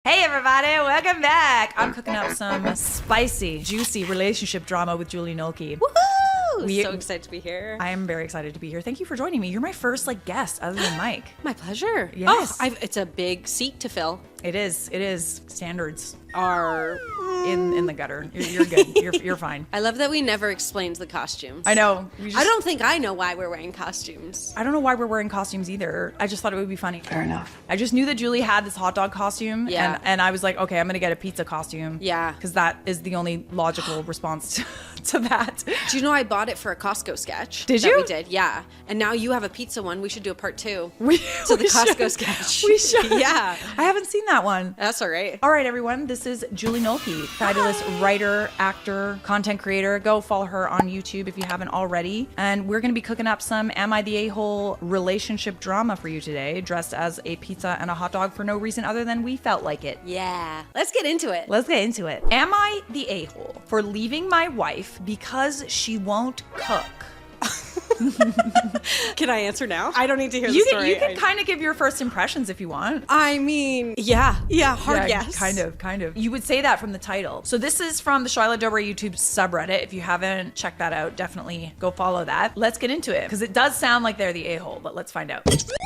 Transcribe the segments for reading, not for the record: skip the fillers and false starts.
Hey everybody, welcome back. I'm cooking up some spicy, juicy relationship drama with Julie Nolke. Woohoo! So excited to be here. I am very excited to be here. Thank you for joining me. You're my first guest other than Mike. My pleasure. Yes. It's a big seat to fill. It is. Standards Are in the gutter. You're good. You're fine. I love that we never explained the costumes. I know. I don't think I know why we're wearing costumes. I don't know why we're wearing costumes either. I just thought it would be funny. Fair enough. I just knew that Julie had this hot dog costume. Yeah. And I was like, okay, I'm going to get a pizza costume. Yeah. Because that is the only logical response to that. Do you know I bought it for a Costco sketch? Did that you? We did, yeah. And now you have a pizza one. We should do a part 2 to the we Costco should. sketch. We should. Yeah. I haven't seen that one. That's all right. All right, everyone. This is Julie Nolke, fabulous writer, actor, content creator. Go follow her on YouTube if you haven't already. And we're going to be cooking up some Am I the A-hole relationship drama for you today, dressed as a pizza and a hot dog for no reason other than we felt like it. Yeah. Let's get into it. Let's get into it. Am I the a-hole for leaving my wife because she won't cook? Can I answer now? I don't need to hear the You story. can kind of give your first impressions if you want. I mean, yeah, hard yes. Kind of. You would say that from the title. So this is from the Charlotte Dobre YouTube subreddit. If you haven't checked that out, definitely go follow that. Let's get into it because it does sound like they're the a-hole, but let's find out.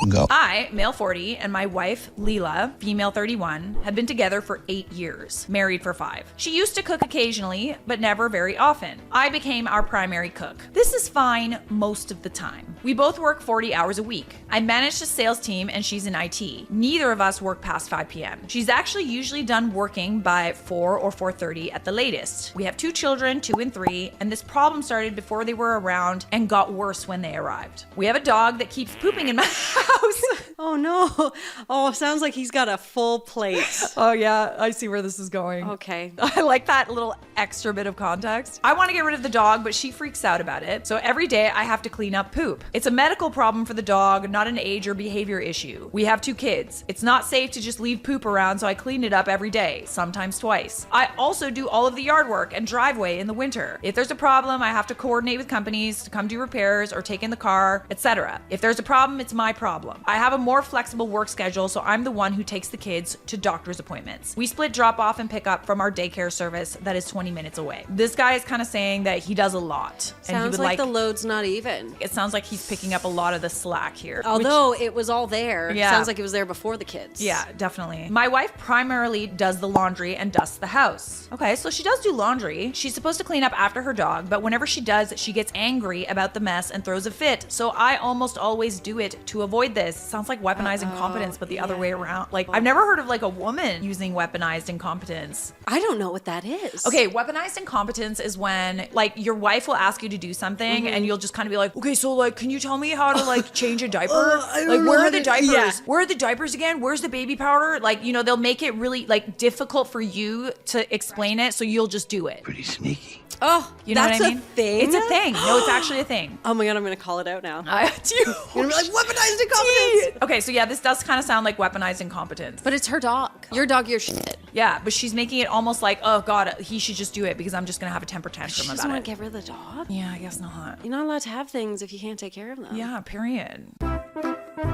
Go. I, male 40, and my wife, Leela, female 31, had been together for 8 years, married for 5. She used to cook occasionally, but never very often. I became our primary cook. This is fine most of the time. We both work 40 hours a week. I manage a sales team and she's in IT. Neither of us work past 5 p.m. She's actually usually done working by 4 or 4:30 at the latest. We have 2 children, 2 and 3, and this problem started before they were around and got worse when they arrived. We have a dog that keeps pooping in my house. Oh no. Oh, sounds like he's got a full plate. Oh yeah, I see where this is going. Okay. I like that little extra bit of context. I want to get rid of the dog, but she freaks out about it. So every day I have to clean up poop. It's a medical problem for the dog, not an age or behavior issue. We have 2 kids. It's not safe to just leave poop around, so I clean it up every day, sometimes twice. I also do all of the yard work and driveway in the winter. If there's a problem, I have to coordinate with companies to come do repairs or take in the car, etc. If there's a problem, it's my problem. I have a more flexible work schedule, so I'm the one who takes the kids to doctor's appointments. We split drop off and pick up from our daycare service that is 20 minutes away. This guy is kind of saying that he does a lot. And he Sounds would like the load's not even. It sounds like he's picking up a lot of the slack here. Although it was all there. Yeah. Sounds like it was there before the kids. Yeah, definitely. My wife primarily does the laundry and dusts the house. Okay, so she does do laundry. She's supposed to clean up after her dog, but whenever she does, she gets angry about the mess and throws a fit. So I almost always do it to avoid this. Sounds like weaponized incompetence, but the other way around. I've never heard of a woman using weaponized incompetence. I don't know what that is. Okay, weaponized incompetence is when your wife will ask you to do something and you'll just kind of be like, okay, so can you tell me how to change a diaper? Where are the diapers? Yeah. Where are the diapers again? Where's the baby powder? They'll make it really difficult for you to explain it, so you'll just do it. Pretty sneaky. Oh, You know that's what I mean? a thing? It's a thing. No, it's actually a thing. Oh my God, I'm going to call it out now. Do you? You're going to be like, weaponized incompetence. Okay, so yeah, this does kind of sound like weaponized incompetence. But it's her dog. Your dog, your shit. Yeah, but she's making it almost like, oh God, he should just do it because I'm just going to have a temper She tantrum doesn't about want it. to get rid of the dog. Yeah, I guess not. You're not allowed to have things if you can't take care of them. Yeah, period.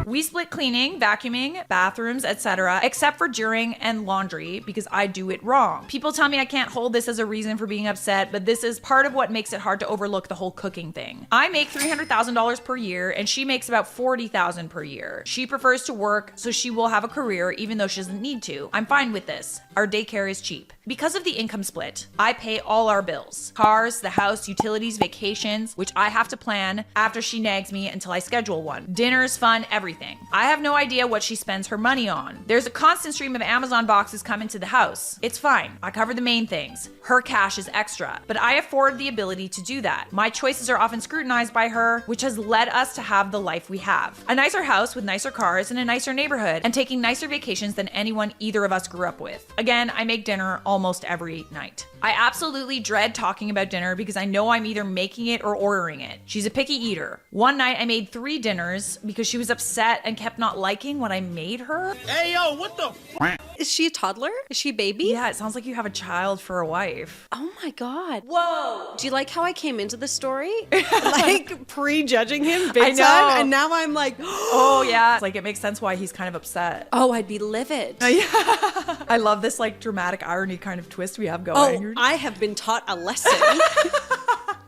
We split cleaning, vacuuming, bathrooms, etc., except for during and laundry because I do it wrong. People tell me I can't hold this as a reason for being upset, but this is part of what makes it hard to overlook the whole cooking thing. I make $300,000 per year and she makes about $40,000 per year. She prefers to work, so she will have a career even though she doesn't need to. I'm fine with this. Our daycare is cheap. Because of the income split, I pay all our bills. Cars, the house, utilities, vacations, which I have to plan after she nags me until I schedule one. Dinners, fun, everything. I have no idea what she spends her money on. There's a constant stream of Amazon boxes coming to the house. It's fine. I cover the main things. Her cash is extra, but I afford the ability to do that. My choices are often scrutinized by her, which has led us to have the life we have. A nicer house with nicer cars and a nicer neighborhood, and taking nicer vacations than anyone either of us grew up with. Again, I make dinner almost every night. I absolutely dread talking about dinner because I know I'm either making it or ordering it. She's a picky eater. One night I made 3 dinners because she was upset upset and kept not liking what I made her. Hey, yo, what the f? Is she a toddler? Is she a baby? Yeah, it sounds like you have a child for a wife. Oh my God. Whoa. Do you like how I came into the story? Like prejudging him big I know. time? And now I'm like, Oh, yeah. It's like, it makes sense why he's kind of upset. oh, I'd be livid. I love this like dramatic irony kind of twist we have going. Oh, I have been taught a lesson.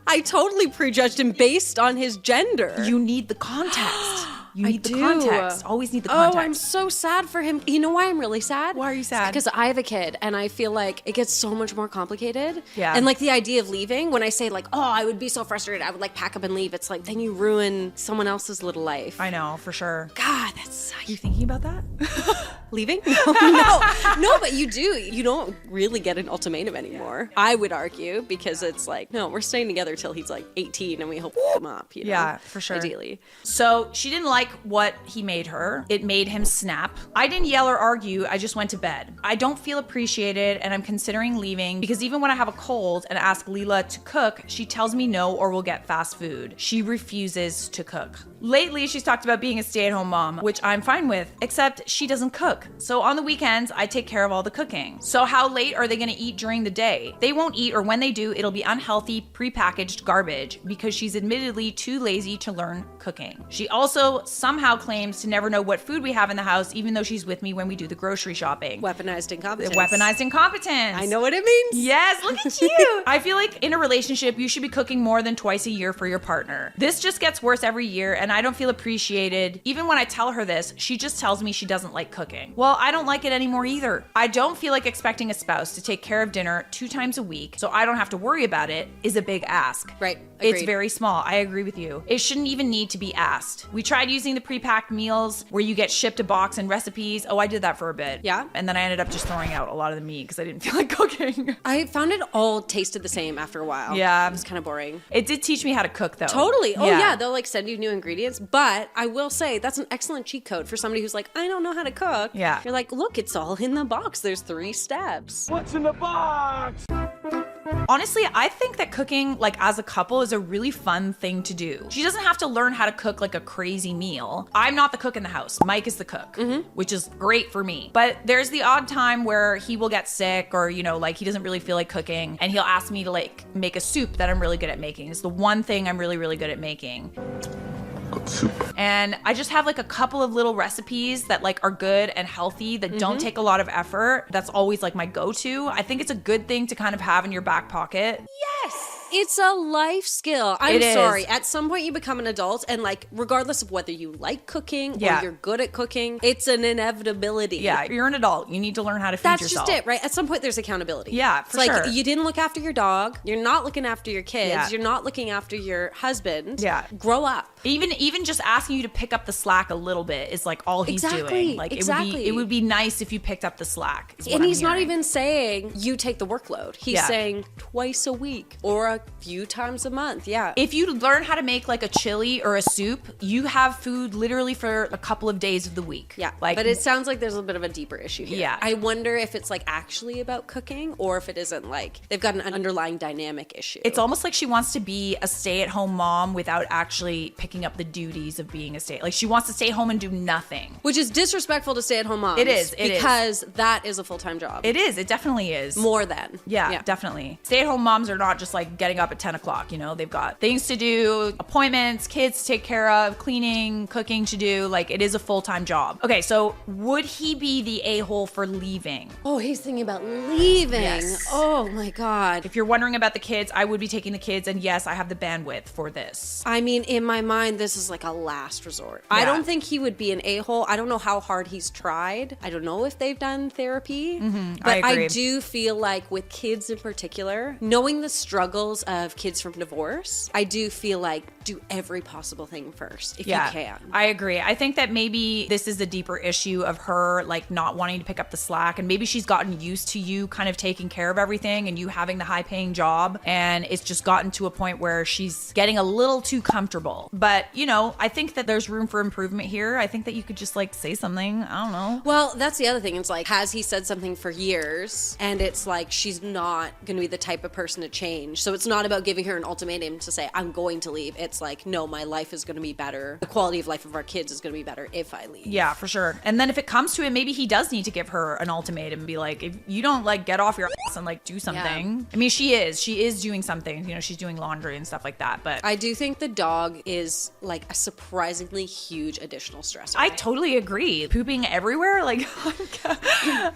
I totally prejudged him based on his gender. You need the context. You need the do. context. Always need the context. Oh, I'm so sad for him. You know why I'm really sad? Why are you sad? Because I have a kid and I feel like it gets so much more complicated. Yeah. And like the idea of leaving, when I say like, oh, I would be so frustrated, I would like pack up and leave. It's like, then you ruin someone else's little life. I know, for sure. God, that's You thinking about that? leaving? No, but you do. You don't really get an ultimatum anymore. I would argue because it's like, no, we're staying together till he's like 18 and we hope to come up, you know? Yeah, for sure. Ideally. So she didn't like what he made her. It made him snap. I didn't yell or argue. I just went to bed. I don't feel appreciated and I'm considering leaving because even when I have a cold and ask Leela to cook, she tells me no or we'll get fast food. She refuses to cook. Lately, she's talked about being a stay-at-home mom, which I'm fine with, except she doesn't cook. So on the weekends, I take care of all the cooking. So how late are they gonna eat during the day? They won't eat, or when they do, it'll be unhealthy, prepackaged garbage because she's admittedly too lazy to learn cooking. She also somehow claims to never know what food we have in the house, even though she's with me when we do the grocery shopping. Weaponized incompetence. Weaponized incompetence. I know what it means. Yes, look at you. I feel like in a relationship, you should be cooking more than twice a year for your partner. This just gets worse every year, and I don't feel appreciated. Even when I tell her this, she just tells me she doesn't like cooking. Well, I don't like it anymore either. I don't feel like expecting a spouse to take care of dinner 2 times a week, so I don't have to worry about it, is a big ask. Right. It's Agreed. very small. I agree with you. It shouldn't even need to be asked. We tried using the pre-packed meals where you get shipped a box and recipes. Oh, I did that for a bit. Yeah? And then I ended up just throwing out a lot of the meat because I didn't feel like cooking. I found it all tasted the same after a while. Yeah. It was kind of boring. It did teach me how to cook though. Totally. Oh yeah, they'll like send you new ingredients. But I will say that's an excellent cheat code for somebody who's like, I don't know how to cook. Yeah. You're like, look, it's all in the box. There's 3 steps. What's in the box? Honestly, I think that cooking like as a couple is a really fun thing to do. She doesn't have to learn how to cook like a crazy meal. I'm not the cook in the house. Mike is the cook, which is great for me. But there's the odd time where he will get sick or, you know, like he doesn't really feel like cooking and he'll ask me to like make a soup that I'm really good at making. It's the one thing I'm really, really good at making. And I just have like a couple of little recipes that like are good and healthy that don't take a lot of effort. That's always like my go-to. I think it's a good thing to kind of have in your back pocket. Yes. It's a life skill. I'm It is. sorry. At some point you become an adult and like regardless of whether you like cooking Yeah. or you're good at cooking, it's an inevitability. Yeah, you're an adult. You need to learn how to feed That's yourself. just it, right? At some point, there's accountability. Yeah, it's for like sure. you didn't look after your dog. You're not looking after your kids. Yeah. You're not looking after your husband. Yeah. Grow up. Even just asking you to pick up the slack a little bit is like all he's Exactly, doing. Like exactly. it would be nice if you picked up the slack. is what And I'm he's not hearing. even saying you take the workload. He's Yeah. saying twice a week or a few times a month. Yeah. If you learn how to make like a chili or a soup, you have food literally for a couple of days of the week. Yeah, Like, but it sounds like there's a bit of a deeper issue here. Yeah. I wonder if it's like actually about cooking or if it isn't like they've got an underlying dynamic issue. it's almost like she wants to be a stay-at-home mom without actually picking up the duties of being a like she wants to stay home and do nothing. Which is disrespectful to stay-at-home moms. It is, it is. because that is a full-time job. It is. It definitely is. More than. Yeah, definitely. Stay-at-home moms are not just like getting up at 10 o'clock, you know? They've got things to do, appointments, kids to take care of, cleaning, cooking to do. Like, it is a full-time job. Okay, so would he be the a-hole for leaving? Oh, he's thinking about leaving. Yes. Oh my God. If you're wondering about the kids, I would be taking the kids, and yes, I have the bandwidth for this. I mean, in my mind, this is like a last resort. I Yeah. don't think he would be an a-hole. I don't know how hard he's tried. I don't know if they've done therapy. But I agree. I do feel like with kids in particular, knowing the struggles of kids from divorce, I do feel like do every possible thing first if you can. I agree. I think that maybe this is a deeper issue of her like not wanting to pick up the slack, and maybe she's gotten used to you kind of taking care of everything and you having the high paying job, and it's just gotten to a point where she's getting a little too comfortable. But you know, I think that there's room for improvement here. I think that you could just like say something. I don't know. Well, that's the other thing. It's like, has he said something for years and it's like she's not going to be the type of person to change? So it's not about giving her an ultimatum to say, I'm going to leave. It's like, no, my life is going to be better. The quality of life of our kids is going to be better if I leave. Yeah, for sure. And then if it comes to it, maybe he does need to give her an ultimatum and be like, if you don't like get off your ass and like do something. Yeah. I mean, she is doing something, you know, she's doing laundry and stuff like that. But I do think the dog is like a surprisingly huge additional stressor. I totally agree. Pooping everywhere, like,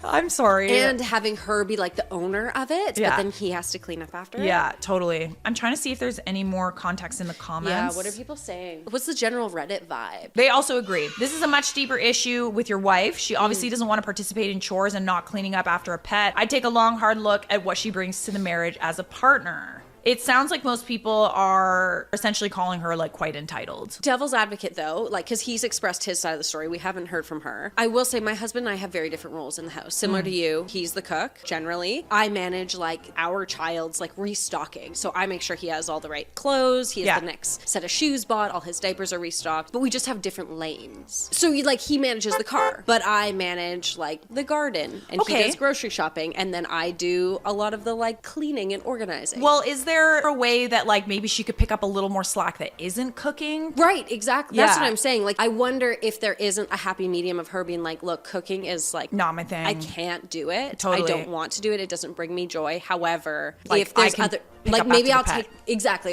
I'm sorry. And having her be like the owner of it, but then he has to clean up after it. Yeah, totally. I'm trying to see if there's any more context in the comments. Yeah, what are people saying? What's the general Reddit vibe? They also agree. This is a much deeper issue with your wife. She obviously doesn't want to participate in chores and not cleaning up after a pet. I'd take a long, hard look at what she brings to the marriage as a partner. It sounds like most people are essentially calling her like quite entitled. Devil's advocate though, like, because he's expressed his side of the story. We haven't heard from her. I will say my husband and I have very different roles in the house. Similar to you, he's the cook generally. I manage like our child's like restocking. So I make sure he has all the right clothes. He has the next set of shoes bought. All his diapers are restocked. But we just have different lanes. So he manages the car, but I manage like the garden and he does grocery shopping. And then I do a lot of the like cleaning and organizing. Well, is there a way that like maybe she could pick up a little more slack that isn't cooking? Right, exactly. That's what I'm saying. Like, I wonder if there isn't a happy medium of her being like, look, cooking is like not my thing. I can't do it. Totally. I don't want to do it. It doesn't bring me joy. However, like, if there's other like maybe I'll take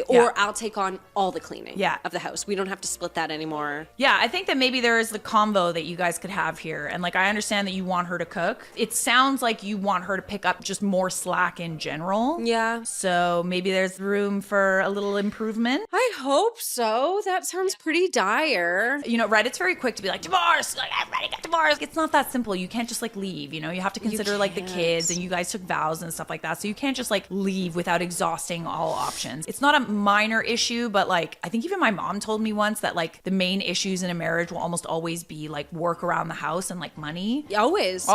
or I'll take on all the cleaning of the house. We don't have to split that anymore. Yeah, I think that maybe there is the combo that you guys could have here. And like I understand that you want her to cook. It sounds like you want her to pick up just more slack in general. Yeah. So maybe there's room for a little improvement. I hope so. That sounds pretty dire. You know, Reddit's very quick to be like, divorce, like everybody got divorced. It's not that simple. You can't just like leave, you know, you have to consider like the kids, and you guys took vows and stuff like that. So you can't just like leave without exhausting all options. It's not a minor issue, but like I think even my mom told me once that like the main issues in a marriage will almost always be like work around the house and like money. Always.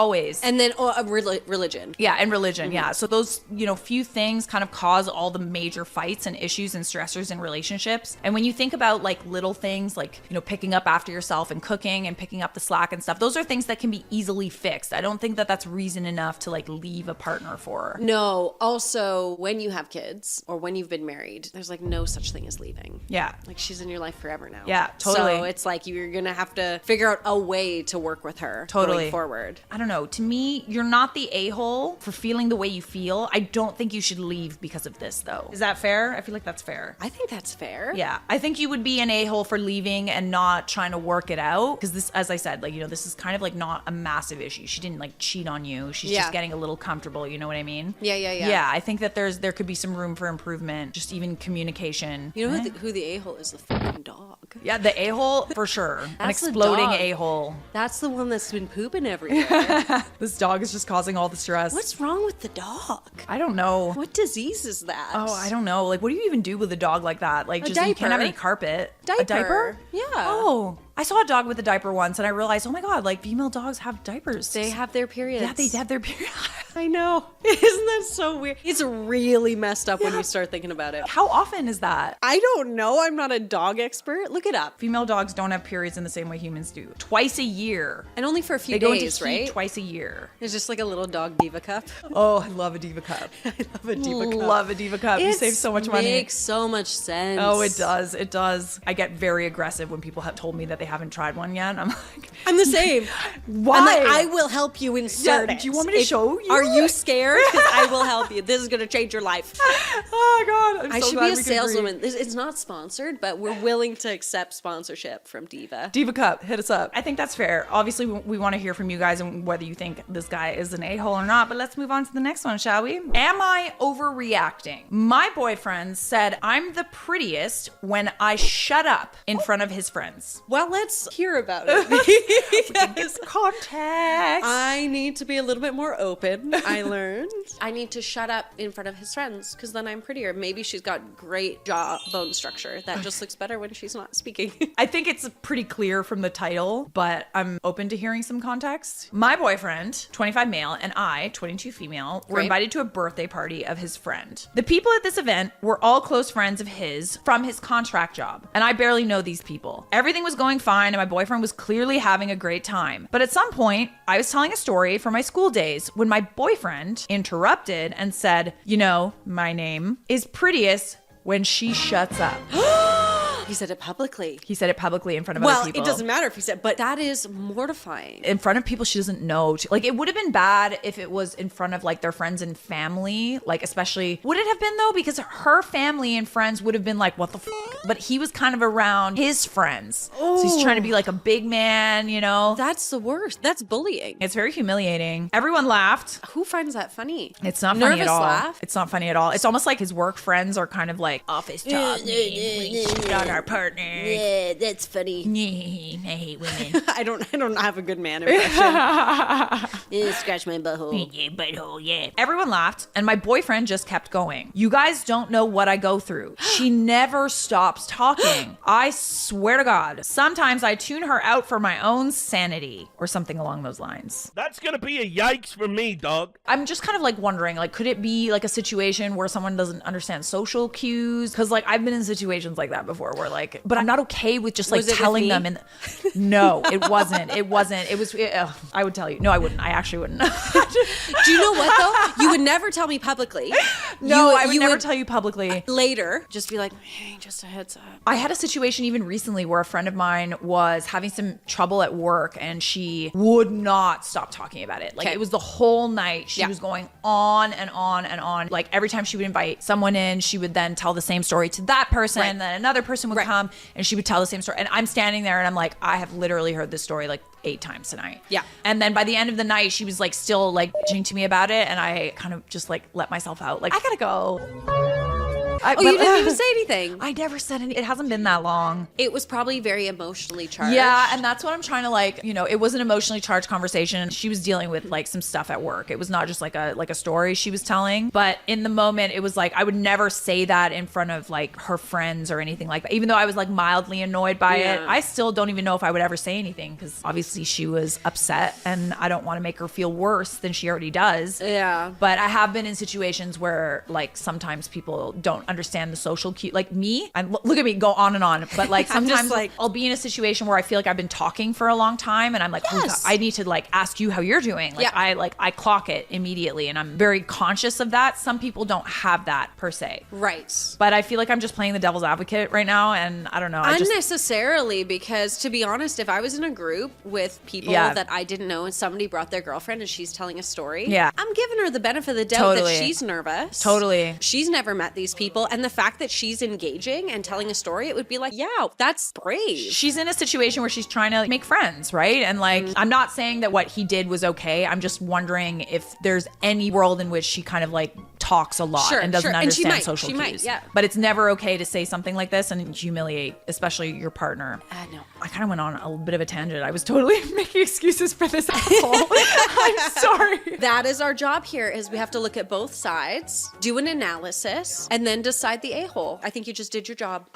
And then religion. Yeah, and religion. Yeah. So those, you know, few things kind of cause all the major fights and issues and stressors in relationships. And when you think about like little things like, you know, picking up after yourself and cooking and picking up the slack and stuff, those are things that can be easily fixed. I don't think that that's reason enough to like leave a partner for. No. Also, when you have kids or when you've been married, there's like no such thing as leaving. Yeah. Like she's in your life forever now. Yeah, totally. So it's like you're going to have to figure out a way to work with her going forward. I don't know. To me, you're not the a-hole for feeling the way you feel. I don't think you should leave because of this though. Is that fair? I feel like that's fair. I think that's fair. Yeah. I think you would be an a-hole for leaving and not trying to work it out. Because this, as I said, like, you know, this is kind of like not a massive issue. She didn't like cheat on you. She's just getting a little comfortable. You know what I mean? Yeah. Yeah. I think that there could be some room for improvement. Just even communication. You know who the a-hole is? The fucking dog. Yeah, the a-hole for sure. An exploding a-hole. That's the one that's been pooping everywhere. This dog is just causing all the stress. What's wrong with the dog? I don't know. What disease is that? Oh, I don't know. Like, what do you even do with a dog like that? Like, just you can't have any carpet. Diaper. A diaper? Yeah. Oh, I saw a dog with a diaper once and I realized, oh my God, like female dogs have diapers. They have their periods. Yeah, they have their period. I know. Isn't that so weird? It's really messed up when you start thinking about it. How often is that? I don't know. I'm not a dog expert. Look it up. Female dogs don't have periods in the same way humans do. Twice a year. And only for a few days, go into heat twice a year. It's just like a little dog diva cup. Oh, I love a diva cup. I love a diva cup. Love a diva cup. You save so much money. It makes so much sense. Oh, it does. It does. I get very aggressive when people have told me that they haven't tried one yet. I'm like, I'm the same. Why? I'm like, I will help you insert it. Do you want me to show you? Are you scared? Because I will help you. This is going to change your life. Oh, God. I should be a saleswoman. It's not sponsored, but we're willing to accept sponsorship from Diva. Diva Cup, hit us up. I think that's fair. Obviously, we want to hear from you guys and whether you think this guy is an a-hole or not, but let's move on to the next one, shall we? Am I overreacting? My boyfriend said I'm the prettiest when I shut up in front of his friends. Well, let's hear about it. Because context. I need to be a little bit more open, I learned. I need to shut up in front of his friends because then I'm prettier. Maybe she's got great jawbone structure. That just looks better when she's not speaking. I think it's pretty clear from the title, but I'm open to hearing some context. My boyfriend, 25 male, and I, 22 female, were invited to a birthday party of his friend. The people at this event were all close friends of his from his contract job, and I barely know these people. Everything was going fine fine and my boyfriend was clearly having a great time. But at some point, I was telling a story from my school days when my boyfriend interrupted and said, you know, my name is prettiest when she shuts up. He said it publicly. He said it publicly in front of other people. Well, it doesn't matter if he said, but that is mortifying. In front of people she doesn't know. Like, it would have been bad if it was in front of, like, their friends and family. Like, especially, would it have been, though? Because her family and friends would have been like, what the fuck? But he was kind of around his friends. So he's trying to be, like, a big man, you know? That's the worst. That's bullying. It's very humiliating. Everyone laughed. Who finds that funny? It's not funny at all. Laugh? It's not funny at all. It's almost like his work friends are kind of like, office talk. Not our partner. Yeah, that's funny. I hate women. I don't have a good man impression. Scratch my butthole. Butthole, yeah. Everyone laughed, and my boyfriend just kept going. You guys don't know what I go through. She never stops talking. I swear to God. Sometimes I tune her out for my own sanity, or something along those lines. That's gonna be a yikes for me, dog. I'm just kind of like wondering, like, could it be like a situation where someone doesn't understand social cues? Because like I've been in situations like that before, where like, but I'm not okay with just like telling them. And no, it wasn't. It wasn't. It was. I would tell you. No, I wouldn't. I actually wouldn't. Do you know what though? You would never tell me publicly. No, I would never tell you publicly. Later, just be like, hey, just a heads up. I had a situation even recently where a friend of mine was having some trouble at work and she would not stop talking about it. Like it was the whole night. She was going on and on and on. Like every time she would invite someone in, she would then tell the same story to that person. And then another person would come and she would tell the same story. And I'm standing there and I'm like, I have literally heard this story like 8 times tonight. Yeah. And then by the end of the night, she was like still like bitching to me about it. And I kind of just like let myself out. Like, I gotta go. You didn't even say anything. I never said anything. It hasn't been that long. It was probably very emotionally charged. Yeah, and that's what I'm trying to like, you know, it was an emotionally charged conversation. She was dealing with like some stuff at work. It was not just like a story she was telling. But in the moment, it was like, I would never say that in front of like her friends or anything like that. Even though I was like mildly annoyed by it, I still don't even know if I would ever say anything because obviously she was upset and I don't want to make her feel worse than she already does. Yeah. But I have been in situations where like sometimes people don't understand the social cue. Like me, look at me go on and on. But like sometimes like, I'll be in a situation where I feel like I've been talking for a long time and I'm like, I need to like ask you how you're doing. Like I clock it immediately and I'm very conscious of that. Some people don't have that per se. Right. But I feel like I'm just playing the devil's advocate right now and I don't know. Unnecessarily, because to be honest, if I was in a group with people that I didn't know and somebody brought their girlfriend and she's telling a story, I'm giving her the benefit of the doubt that she's nervous. She's never met these people and the fact that she's engaging and telling a story, it would be like, yeah, that's brave. She's in a situation where she's trying to make friends, right? And like, I'm not saying that what he did was okay. I'm just wondering if there's any world in which she kind of like talks a lot and doesn't understand social cues. But it's never okay to say something like this and humiliate, especially your partner. No. I kind of went on a bit of a tangent. I was totally making excuses for this asshole. I'm sorry. That is our job here, is we have to look at both sides, do an analysis, and then decide the a-hole. I think you just did your job.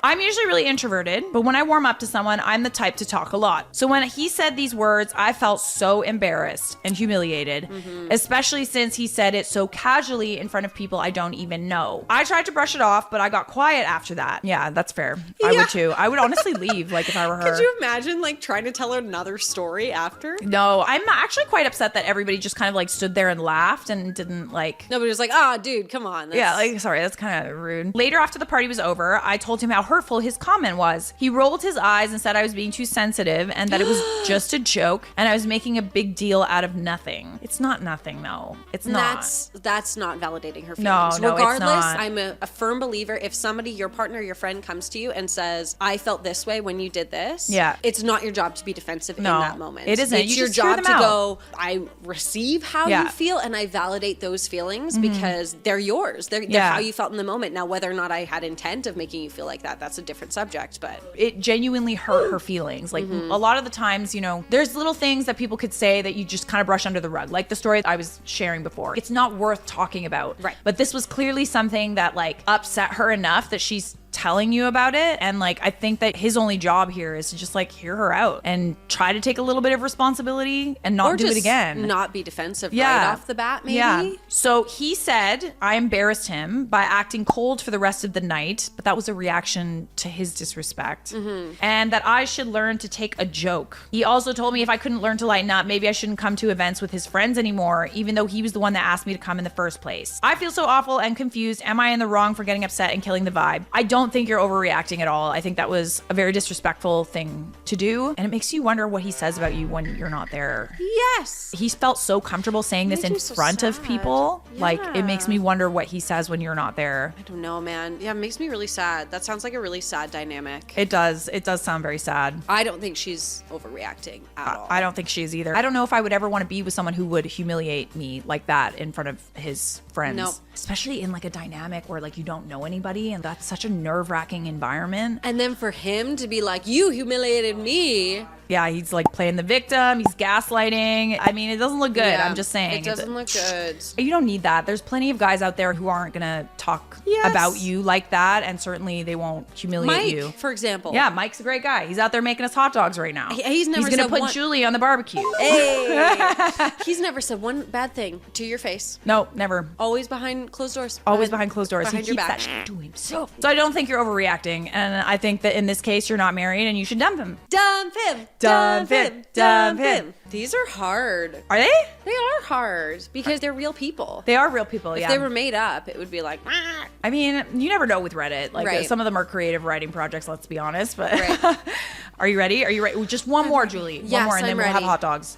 I'm usually really introverted, but when I warm up to someone, I'm the type to talk a lot. So when he said these words, I felt so embarrassed and humiliated, especially since he said it so casually in front of people I don't even know. I tried to brush it off, but I got quiet after that. Yeah, that's fair. I would too. I would honestly leave, like if I were her. Could you imagine like trying to tell her another story after? No, I'm actually quite upset that everybody just kind of like stood there and laughed and didn't like. Nobody was like, oh, dude, come on. Yeah, like, sorry, that's kind of rude. Later, after the party was over, I told him how hurtful his comment was. He rolled his eyes and said I was being too sensitive and that it was just a joke and I was making a big deal out of nothing. It's not nothing, though. It's not. That's not validating her feelings. No, regardless, it's not. I'm a firm believer, if somebody, your partner, your friend comes to you and says, I felt this way when you did this, it's not your job to be defensive in that moment. It isn't. It's your job to go, I receive how you feel and I validate those feelings because they're yours. They're how you felt in the moment. Now, whether or not I had intent of making you feel like that, that's a different subject, but it genuinely hurt her feelings. Like a lot of the times, you know, there's little things that people could say that you just kind of brush under the rug. Like the story I was sharing before. It's not worth talking about. Right. But this was clearly something that like upset her enough that she's telling you about it. And like, I think that his only job here is to just like hear her out and try to take a little bit of responsibility and not do it again. Not be defensive right off the bat, maybe. Yeah. So he said I embarrassed him by acting cold for the rest of the night, but that was a reaction to his disrespect. And that I should learn to take a joke. He also told me if I couldn't learn to lighten up, maybe I shouldn't come to events with his friends anymore, even though he was the one that asked me to come in the first place. I feel so awful and confused. Am I in the wrong for getting upset and killing the vibe? I don't think you're overreacting at all. I think that was a very disrespectful thing to do. And it makes you wonder what he says about you when you're not there. Yes. He felt so comfortable saying this in front of people. Yeah. Like, it makes me wonder what he says when you're not there. I don't know, man. Yeah, it makes me really sad. That sounds like a really sad dynamic. It does. It does sound very sad. I don't think she's overreacting at all. I don't think she is either. I don't know if I would ever want to be with someone who would humiliate me like that in front of his friends. Nope. Especially in like a dynamic where like you don't know anybody, and that's such a nerve-wracking environment. And then for him to be like, you humiliated me. Yeah, he's like playing the victim. He's gaslighting. I mean, it doesn't look good. Yeah, I'm just saying. It doesn't look good. You don't need that. There's plenty of guys out there who aren't going to talk about you like that, and certainly they won't humiliate you. Mike, for example. Yeah, Mike's a great guy. He's out there making us hot dogs right now. He's never going to said put one- Julie on the barbecue. Hey. He's never said one bad thing to your face. No, never. Always behind closed doors. Always behind closed doors. Behind He your keeps back. that shit to himself. So I don't think you're overreacting, and I think that in this case you're not married and you should dump him. Dump him. Dump him. Dump him. These are hard. Are they? They are hard because they're real people. They are real people, yeah. If they were made up, it would be like, ah. I mean, you never know with Reddit. Like, Right. some of them are creative writing projects, let's be honest. But Right. Are you ready? Are you ready? Just one more, Julie. Yes, one more, and then I'm we'll have ready. hot dogs.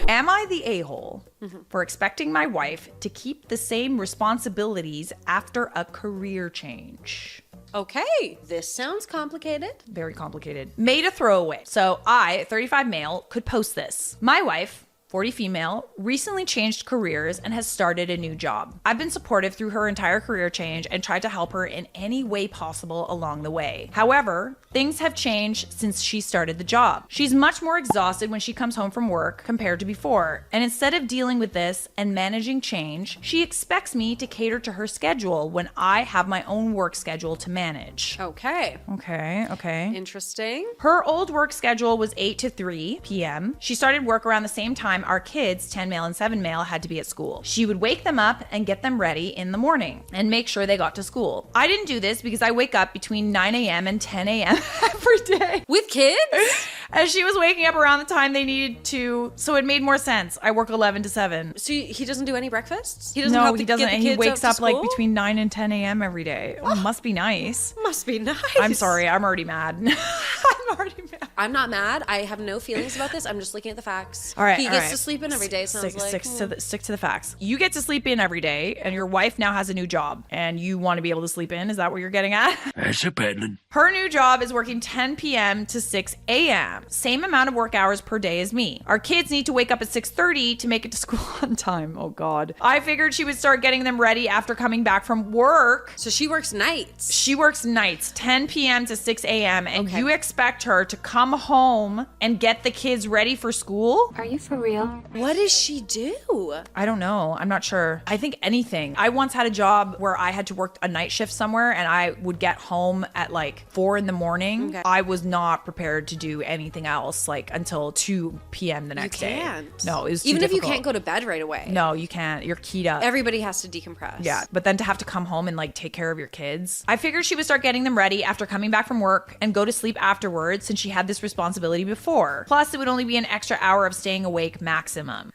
Am I the a-hole for expecting my wife to keep the same responsibilities after a career change? Okay, this sounds complicated. Very complicated. Made a throwaway. So I, 35 male, could post this. My wife, 40 female, recently changed careers and has started a new job. I've been supportive through her entire career change and tried to help her in any way possible along the way. However, things have changed since she started the job. She's much more exhausted when she comes home from work compared to before. And instead of dealing with this and managing change, she expects me to cater to her schedule when I have my own work schedule to manage. Okay, Okay. interesting. Her old work schedule was 8 to 3 p.m. She started work around the same time our kids, 10 male and 7 male, had to be at school. She would wake them up and get them ready in the morning and make sure they got to school. I didn't do this because I wake up between 9 a.m. and 10 a.m. every day. With kids? And she was waking up around the time they needed to, so it made more sense. I work 11 to 7. So he doesn't do any breakfast? He doesn't No, help he get doesn't. the And he kids wakes out up to like school? between 9 and 10 a.m. every day. Oh, must be nice. Must be nice. I'm sorry. I'm already mad. I'm already mad. I'm not mad. I have no feelings about this. I'm just looking at the facts. All right, He all gets right. to sleep in every day, sounds like. Stick to the facts. You get to sleep in every day, and your wife now has a new job, and you want to be able to sleep in. Is that what you're getting at? That's a peddling. Her new job is working 10 p.m. to 6 a.m. Same amount of work hours per day as me. Our kids need to wake up at 6:30 to make it to school on time. Oh, God. I figured she would start getting them ready after coming back from work. So she works nights. She works nights, 10 p.m. to 6 a.m., and Okay. you expect her to come home and get the kids ready for school? Are you for real? What does she do? I don't know. I'm not sure. I think anything. I once had a job where I had to work a night shift somewhere, and I would get home at like 4 in the morning. Okay. I was not prepared to do anything else like until 2 p.m. the next day. can't. No, it was too Even if you difficult. can't go to bed right away. No, you can't. You're keyed up. Everybody has to decompress. Yeah, but then to have to come home and like take care of your kids. I figured she would start getting them ready after coming back from work and go to sleep afterwards since she had this responsibility before. Plus, it would only be an extra hour of staying awake maximum.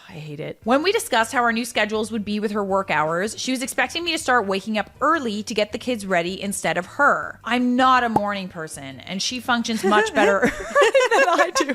I hate it. When we discussed how our new schedules would be with her work hours, she was expecting me to start waking up early to get the kids ready instead of her. I'm not a morning person, and she functions much better than I do.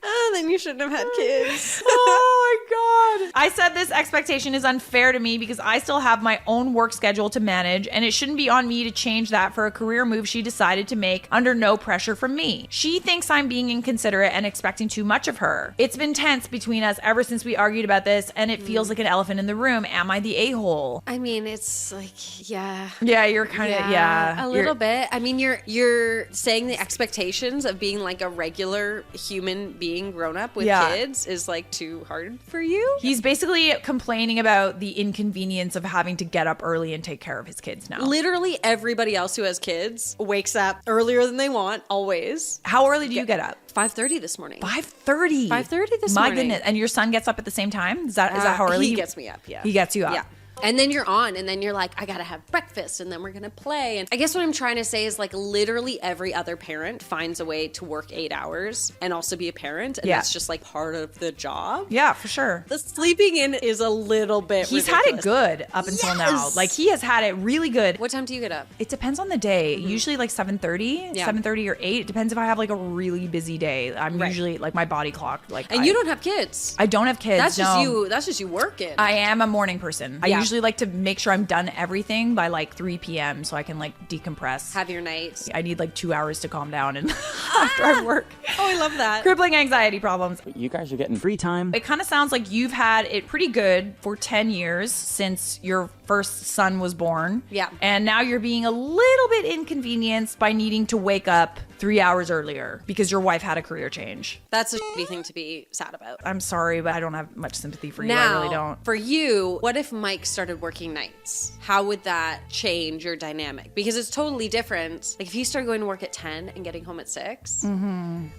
Oh, then you shouldn't have had kids. Oh my God. I said this expectation is unfair to me because I still have my own work schedule to manage, and it shouldn't be on me to change that for a career move she decided to make under no pressure from me. She thinks I'm being inconsiderate and expecting too much of her. It's been tense between us ever since we argued about this, and it feels like an elephant in the room. Am I the a-hole? I mean, it's like, yeah. Yeah, you're kind of, yeah. A little bit. I mean, you're saying the expectations of being like a regular human being grown up with Yeah. kids is like too hard for you. He's basically complaining about the inconvenience of having to get up early and take care of his kids now. Literally everybody else who has kids wakes up earlier than they want, always. How early do you get up? 5:30 this morning. 5:30. 5:30 this My morning. goodness. And your son gets up at the same time? Is that how early? He gets me up, yeah. He gets you up. Yeah. And then you're on, and then you're like, I gotta have breakfast, and then we're gonna play. And I guess what I'm trying to say is, like, literally every other parent finds a way to work 8 hours and also be a parent, and that's just like part of the job. Yeah, for sure. The sleeping in is a little bit He's ridiculous. had it good up until now. Like, he has had it really good. What time do you get up? It depends on the day. Usually like 7:30, 7:30 or 8. It depends if I have like a really busy day. I'm usually like my body clock. Like, and you don't have kids. I don't have kids. That's just you. That's just you working. I am a morning person. I usually like to make sure I'm done everything by like 3 p.m. so I can like decompress. Have your nights. I need like 2 hours to calm down and after I work. Oh, I love that. Crippling anxiety problems. You guys are getting free time. It kind of sounds like you've had it pretty good for 10 years since your first son was born. Yeah. And now you're being a little bit inconvenienced by needing to wake up 3 hours earlier because your wife had a career change. That's a shitty thing to be sad about. I'm sorry, but I don't have much sympathy for you. Now, I really don't. for you, what if Mike started working nights? How would that change your dynamic? Because it's totally different. Like if he started going to work at 10 and getting home at 6,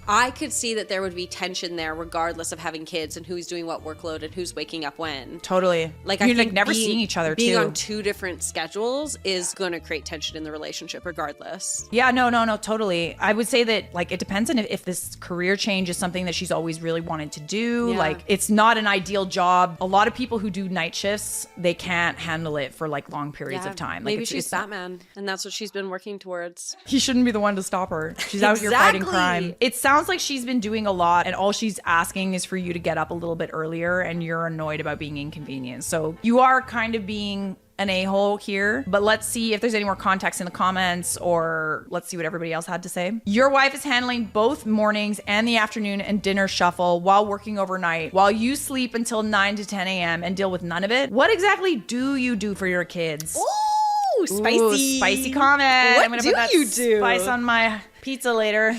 I could see that there would be tension there regardless of having kids and who's doing what workload and who's waking up when. Totally. Like you're I think like never seeing each other being too. on two different schedules is going to create tension in the relationship regardless. Yeah, no, totally. I would say that, like, it depends on if this career change is something that she's always really wanted to do. Yeah. Like, it's not an ideal job. A lot of people who do night shifts, they can't handle it for, like, long periods of time. Like, Maybe she's Batman, and that's what she's been working towards. He shouldn't be the one to stop her. She's out here fighting Exactly. crime. It sounds like she's been doing a lot, and all she's asking is for you to get up a little bit earlier, and you're annoyed about being inconvenienced. So you are kind of being an a-hole here, but let's see if there's any more context in the comments, or let's see what everybody else had to say. Your wife is handling both mornings and the afternoon and dinner shuffle while working overnight, while you sleep until 9 to 10 a.m. and deal with none of it. What exactly do you do for your kids? Ooh, spicy. Ooh, spicy comment. What I'm gonna do put that you do? spice on my pizza later.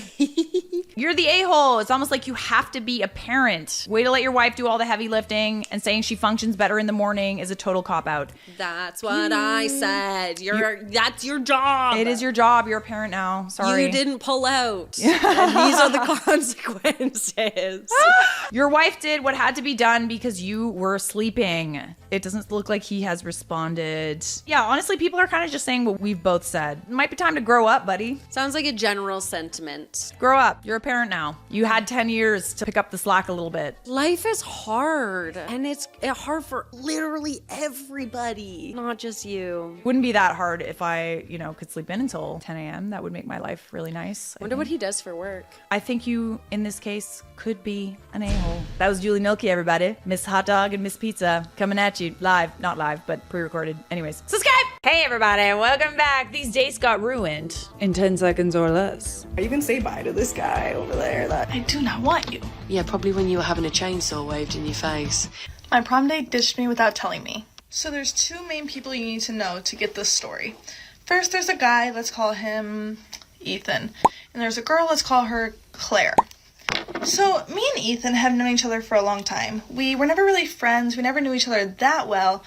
You're the a-hole. It's almost like you have to be a parent. Way to let your wife do all the heavy lifting, and saying she functions better in the morning is a total cop-out. That's what I said. That's your job. It is your job. You're a parent now. Sorry. You didn't pull out. And these are the consequences. Your wife did what had to be done because you were sleeping. It doesn't look like he has responded. Yeah, honestly, people are kind of just saying what we've both said. It might be time to grow up, buddy. Sounds like a general sentiment. Grow up. You're a parent now. You had 10 years to pick up the slack a little bit. Life is hard, and it's hard for literally everybody, not just you. Wouldn't be that hard if I, could sleep in until 10 a.m. That would make my life really nice. Wonder what he does for work. I think you, in this case, could be an a-hole. That was Julie Milky, everybody. Miss Hot Dog and Miss Pizza coming at you live. Not live, but pre-recorded. Anyways, subscribe! Hey, everybody. Welcome back. These dates got ruined in 10 seconds or less. You can say bye to this guy over there. I do not want you. Yeah, probably when you were having a chainsaw waved in your face. My prom date ditched me without telling me. So there's two main people you need to know to get this story. First, there's a guy, let's call him Ethan. And there's a girl, let's call her Claire. So me and Ethan have known each other for a long time. We were never really friends. We never knew each other that well.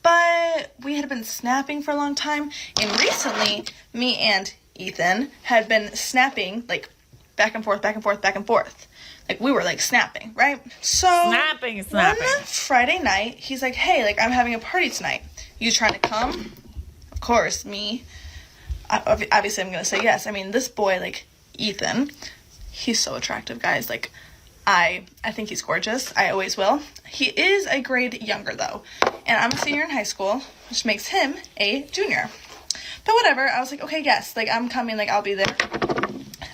But we had been snapping for a long time. And recently, me and Ethan had been snapping, like, back and forth, back and forth, back and forth. Like, we were, like, snapping, right? So, Snapping. one Friday night, he's like, hey, like, I'm having a party tonight. You trying to come? Of course, me. Obviously, I'm going to say yes. I mean, this boy, like, Ethan, he's so attractive, guys. Like, I think he's gorgeous. I always will. He is a grade younger, though. And I'm a senior in high school, which makes him a junior. But whatever, I was like, okay, yes, like, I'm coming, like, I'll be there.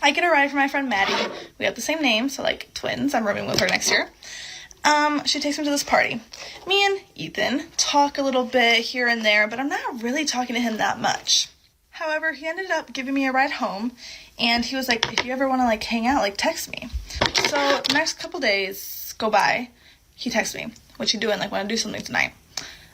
I get a ride from my friend Maddie. We have the same name, so, like, twins. I'm rooming with her next year. She takes me to this party. Me and Ethan talk a little bit here and there, but I'm not really talking to him that much. However, he ended up giving me a ride home, and he was like, if you ever want to, like, hang out, like, text me. So, the next couple days go by, he texts me, what you doing, like, want to do something tonight?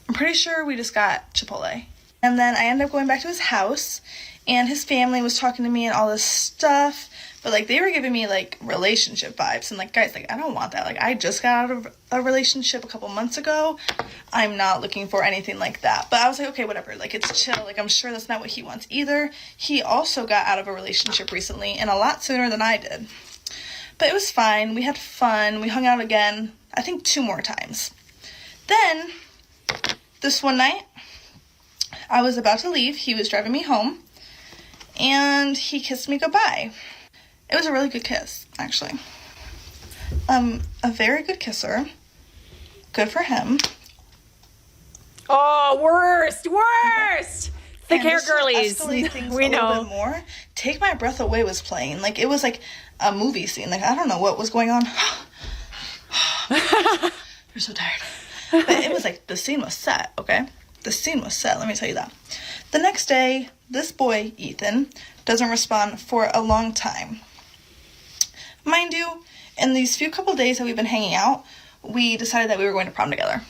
I'm pretty sure we just got Chipotle. And then I ended up going back to his house, and his family was talking to me and all this stuff, But like they were giving me like relationship vibes, and like, guys, like I don't want that. Like I just got out of a relationship a couple months ago. I'm not looking for anything like that. But I was like, okay, whatever. Like it's chill. Like I'm sure that's not what he wants either. He also got out of a relationship recently, and a lot sooner than I did. But it was fine. We had fun. We hung out again, I think 2 more times. Then this one night, I was about to leave. He was driving me home, and he kissed me goodbye. It was a really good kiss, actually. A very good kisser. Good for him. Oh, worst. Thick hair girlies. Escalate things We a little know. bit more. Take My Breath Away was playing. Like, it was like a movie scene. Like, I don't know what was going on. You're so tired. But it was like, the scene was set, okay? The scene was set, let me tell you that. The next day, this boy, Ethan, doesn't respond for a long time. Mind you, in these few couple days that we've been hanging out, we decided that we were going to prom together.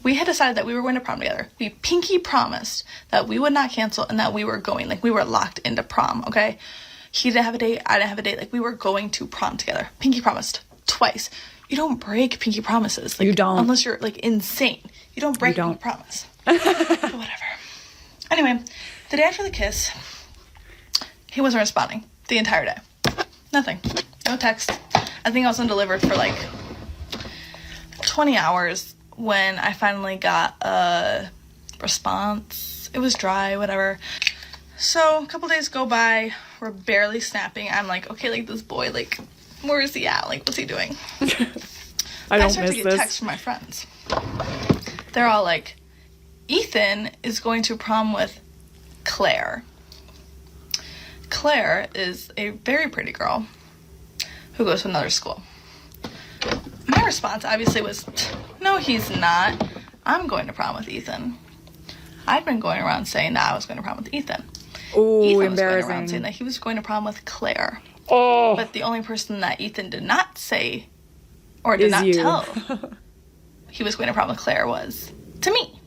We had decided that we were going to prom together. We pinky promised that we would not cancel and that we were going. Like, we were locked into prom, okay? He didn't have a date, I didn't have a date. Like, we were going to prom together. Pinky promised twice. You don't break pinky promises. Like, you don't. Unless you're, like, insane. You don't break pinky promise. But whatever. Anyway, the day after the kiss, he wasn't responding the entire day. Nothing. No text. I think I was undelivered for, like, 20 hours when I finally got a response. It was dry, whatever. So, a couple days go by. We're barely snapping. I'm like, okay, like, this boy, like, where is he at? Like, what's he doing? I start to get texts from my friends. They're all like, Ethan is going to prom with Claire. Claire is a very pretty girl who goes to another school. My response obviously was, no, he's not. I'm going to prom with Ethan. I'd been going around saying that I was going to prom with Ethan. Ooh, Ethan was embarrassing. going around saying that he was going to prom with Claire. Oh, But the only person that Ethan did not say or did not you. tell he was going to prom with Claire was to me.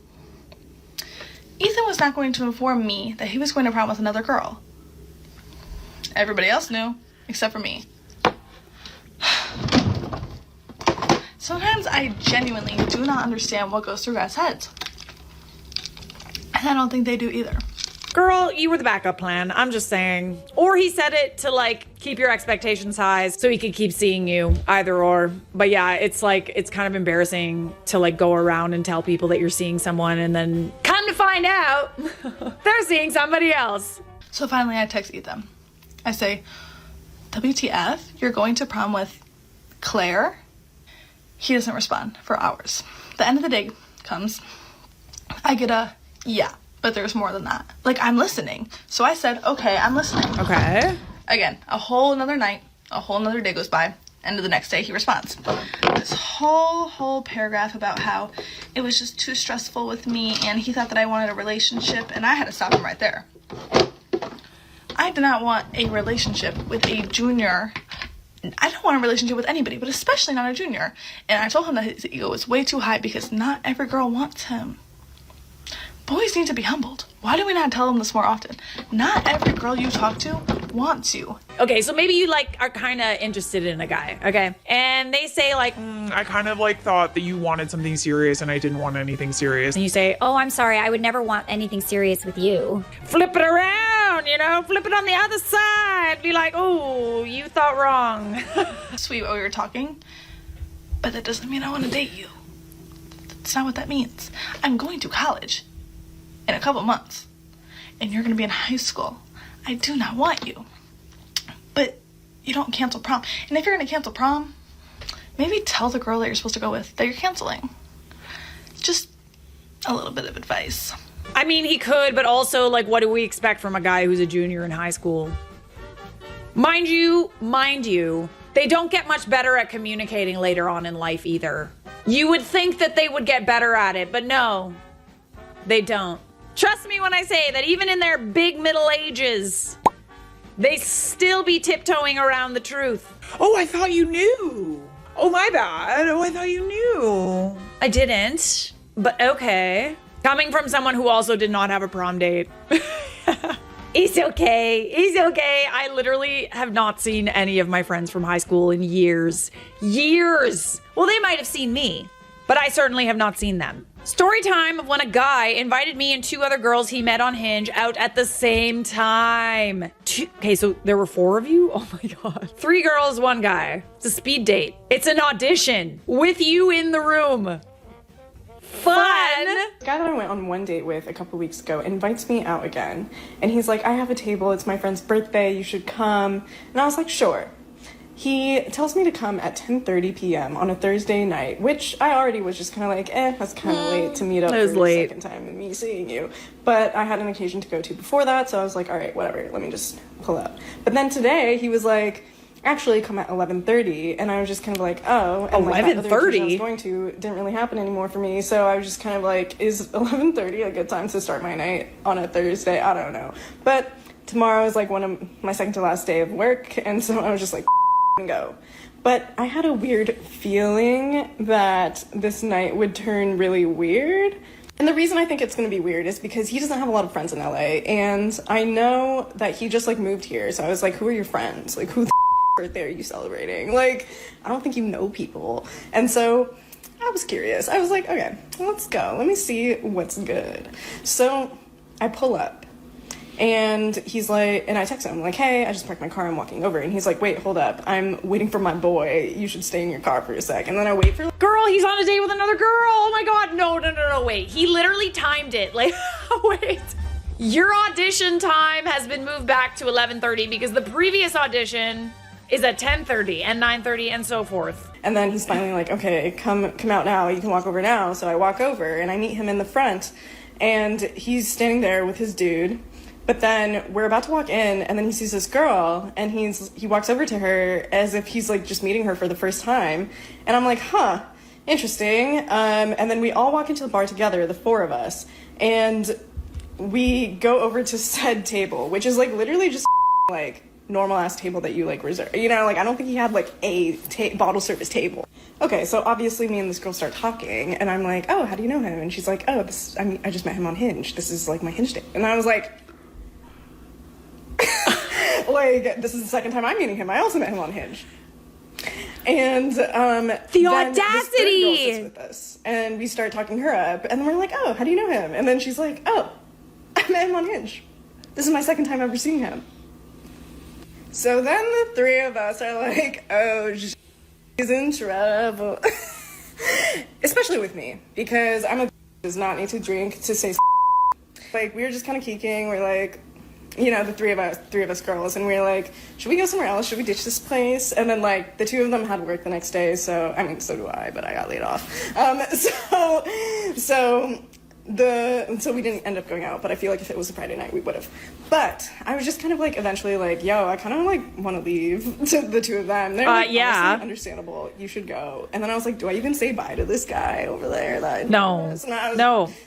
Ethan was not going to inform me that he was going to prom with another girl. Everybody else knew, except for me. Sometimes I genuinely do not understand what goes through guys' heads. And I don't think they do either. Girl, you were the backup plan. I'm just saying. Or he said it to, like, keep your expectations high so he could keep seeing you. Either or. But yeah, it's like, it's kind of embarrassing to, like, go around and tell people that you're seeing someone and then come to find out they're seeing somebody else. So finally I text Ethan. I say, WTF, you're going to prom with Claire? He doesn't respond for hours. The end of the day comes. I get a, yeah. But there's more than that. Like, I'm listening. So I said, okay, I'm listening. Okay. Again, a whole another night, a whole another day goes by. End of the next day, he responds. This whole paragraph about how it was just too stressful with me and he thought that I wanted a relationship, and I had to stop him right there. I do not want a relationship with a junior. I don't want a relationship with anybody, but especially not a junior. And I told him that his ego was way too high because not every girl wants him. Boys need to be humbled. Why do we not tell them this more often? Not every girl you talk to wants you. Okay, so maybe you, like, are kind of interested in a guy, okay? And they say, like, I kind of like thought that you wanted something serious and I didn't want anything serious. and you say, oh, Oh, I'm sorry. I would never want anything serious with you. flip it around, you know? Flip it on the other side. Be like, oh, you thought wrong. Sweet while we were talking, but that doesn't mean I want to date you. That's not what that means. I'm going to college in a couple months, and you're going to be in high school. I do not want you. But you don't cancel prom. And if you're going to cancel prom, maybe tell the girl that you're supposed to go with that you're canceling. Just a little bit of advice. I mean, he could, but also, like, what do we expect from a guy who's a junior in high school? Mind you, they don't get much better at communicating later on in life either. You would think that they would get better at it, but no, they don't. Trust me when I say that even in their big middle ages, they still be tiptoeing around the truth. Oh, I thought you knew. Oh, my bad. Oh, I thought you knew. I didn't, but okay. Coming from someone who also did not have a prom date. He's okay. He's okay. I literally have not seen any of my friends from high school in years. Years. Well, they might have seen me, but I certainly have not seen them. Story time of when a guy invited me and 2 other girls he met on Hinge out at the same time. Okay, so there were 4 of you? Oh my God. 3 girls, 1 guy. It's a speed date. It's an audition with you in the room. Fun. The guy that I went on one date with a couple weeks ago invites me out again. And he's like, I have a table. It's my friend's birthday. You should come. And I was like, sure. He tells me to come at 10:30 p.m. on a Thursday night, which I already was just kind of like, that's kind of late to meet up for the second time of me seeing you. But I had an occasion to go to before that, so I was like, all right, whatever, let me just pull up. But then today, he was like, actually come at 11:30, and I was just kind of like, oh. And 11:30? Like, that other occasion I was going to didn't really happen anymore for me, so I was just kind of like, is 11:30 a good time to start my night on a Thursday? I don't know. But tomorrow is like one of my second to last day of work, and so I was just like, go. But I had a weird feeling that this night would turn really weird. And the reason I think it's going to be weird is because he doesn't have a lot of friends in LA, and I know that he just like moved here. So I was like, who are your friends? Like, who the birthday are you celebrating? Like, I don't think you know people. And so I was curious. I was like, okay, let's go. Let me see what's good. So I pull up. And he's like, and I text him, like, hey, I just parked my car, I'm walking over. And he's like, wait, hold up, I'm waiting for my boy. You should stay in your car for a sec. And then I wait for... Girl, he's on a date with another girl. Oh my God. No, wait. He literally timed it. Like, wait. Your audition time has been moved back to 11:30 because the previous audition is at 10:30 and 9:30 and so forth. And then he's finally like, okay, come out now. You can walk over now. So I walk over and I meet him in the front. And he's standing there with his dude. But then we're about to walk in, and then he sees this girl, and he walks over to her as if he's like just meeting her for the first time. And I'm like, huh, interesting. And then we all walk into the bar together, the 4 of us, and we go over to said table, which is like literally just like normal ass table that you like reserve. You know, like I don't think he had like a bottle service table. Okay, so obviously me and this girl start talking, and I'm like, oh, how do you know him? And she's like, oh, I just met him on Hinge. This is like my Hinge date. And I was like, like, this is the second time I'm meeting him. I also met him on Hinge. And the audacity sits with us, and we start talking her up, and then we're like, oh, how do you know him? And then she's like, oh, I met him on Hinge. This is my second time ever seeing him. So then the 3 of us are like, oh, she's in trouble. Especially with me, because I'm a does not need to drink to say like, we were just kind of keeking. We're like, you know, the three of us girls, and we were like, should we go somewhere else? Should we ditch this place? And then like the 2 of them had work the next day, so I mean, so do I, but I got laid off. So we didn't end up going out, but I feel like if it was a Friday night, we would have. But I was just kind of like eventually like, yo, I kind of like want to leave to the 2 of them. They're like, yeah, honestly, understandable. You should go. And then I was like, do I even say bye to this guy over there? No. And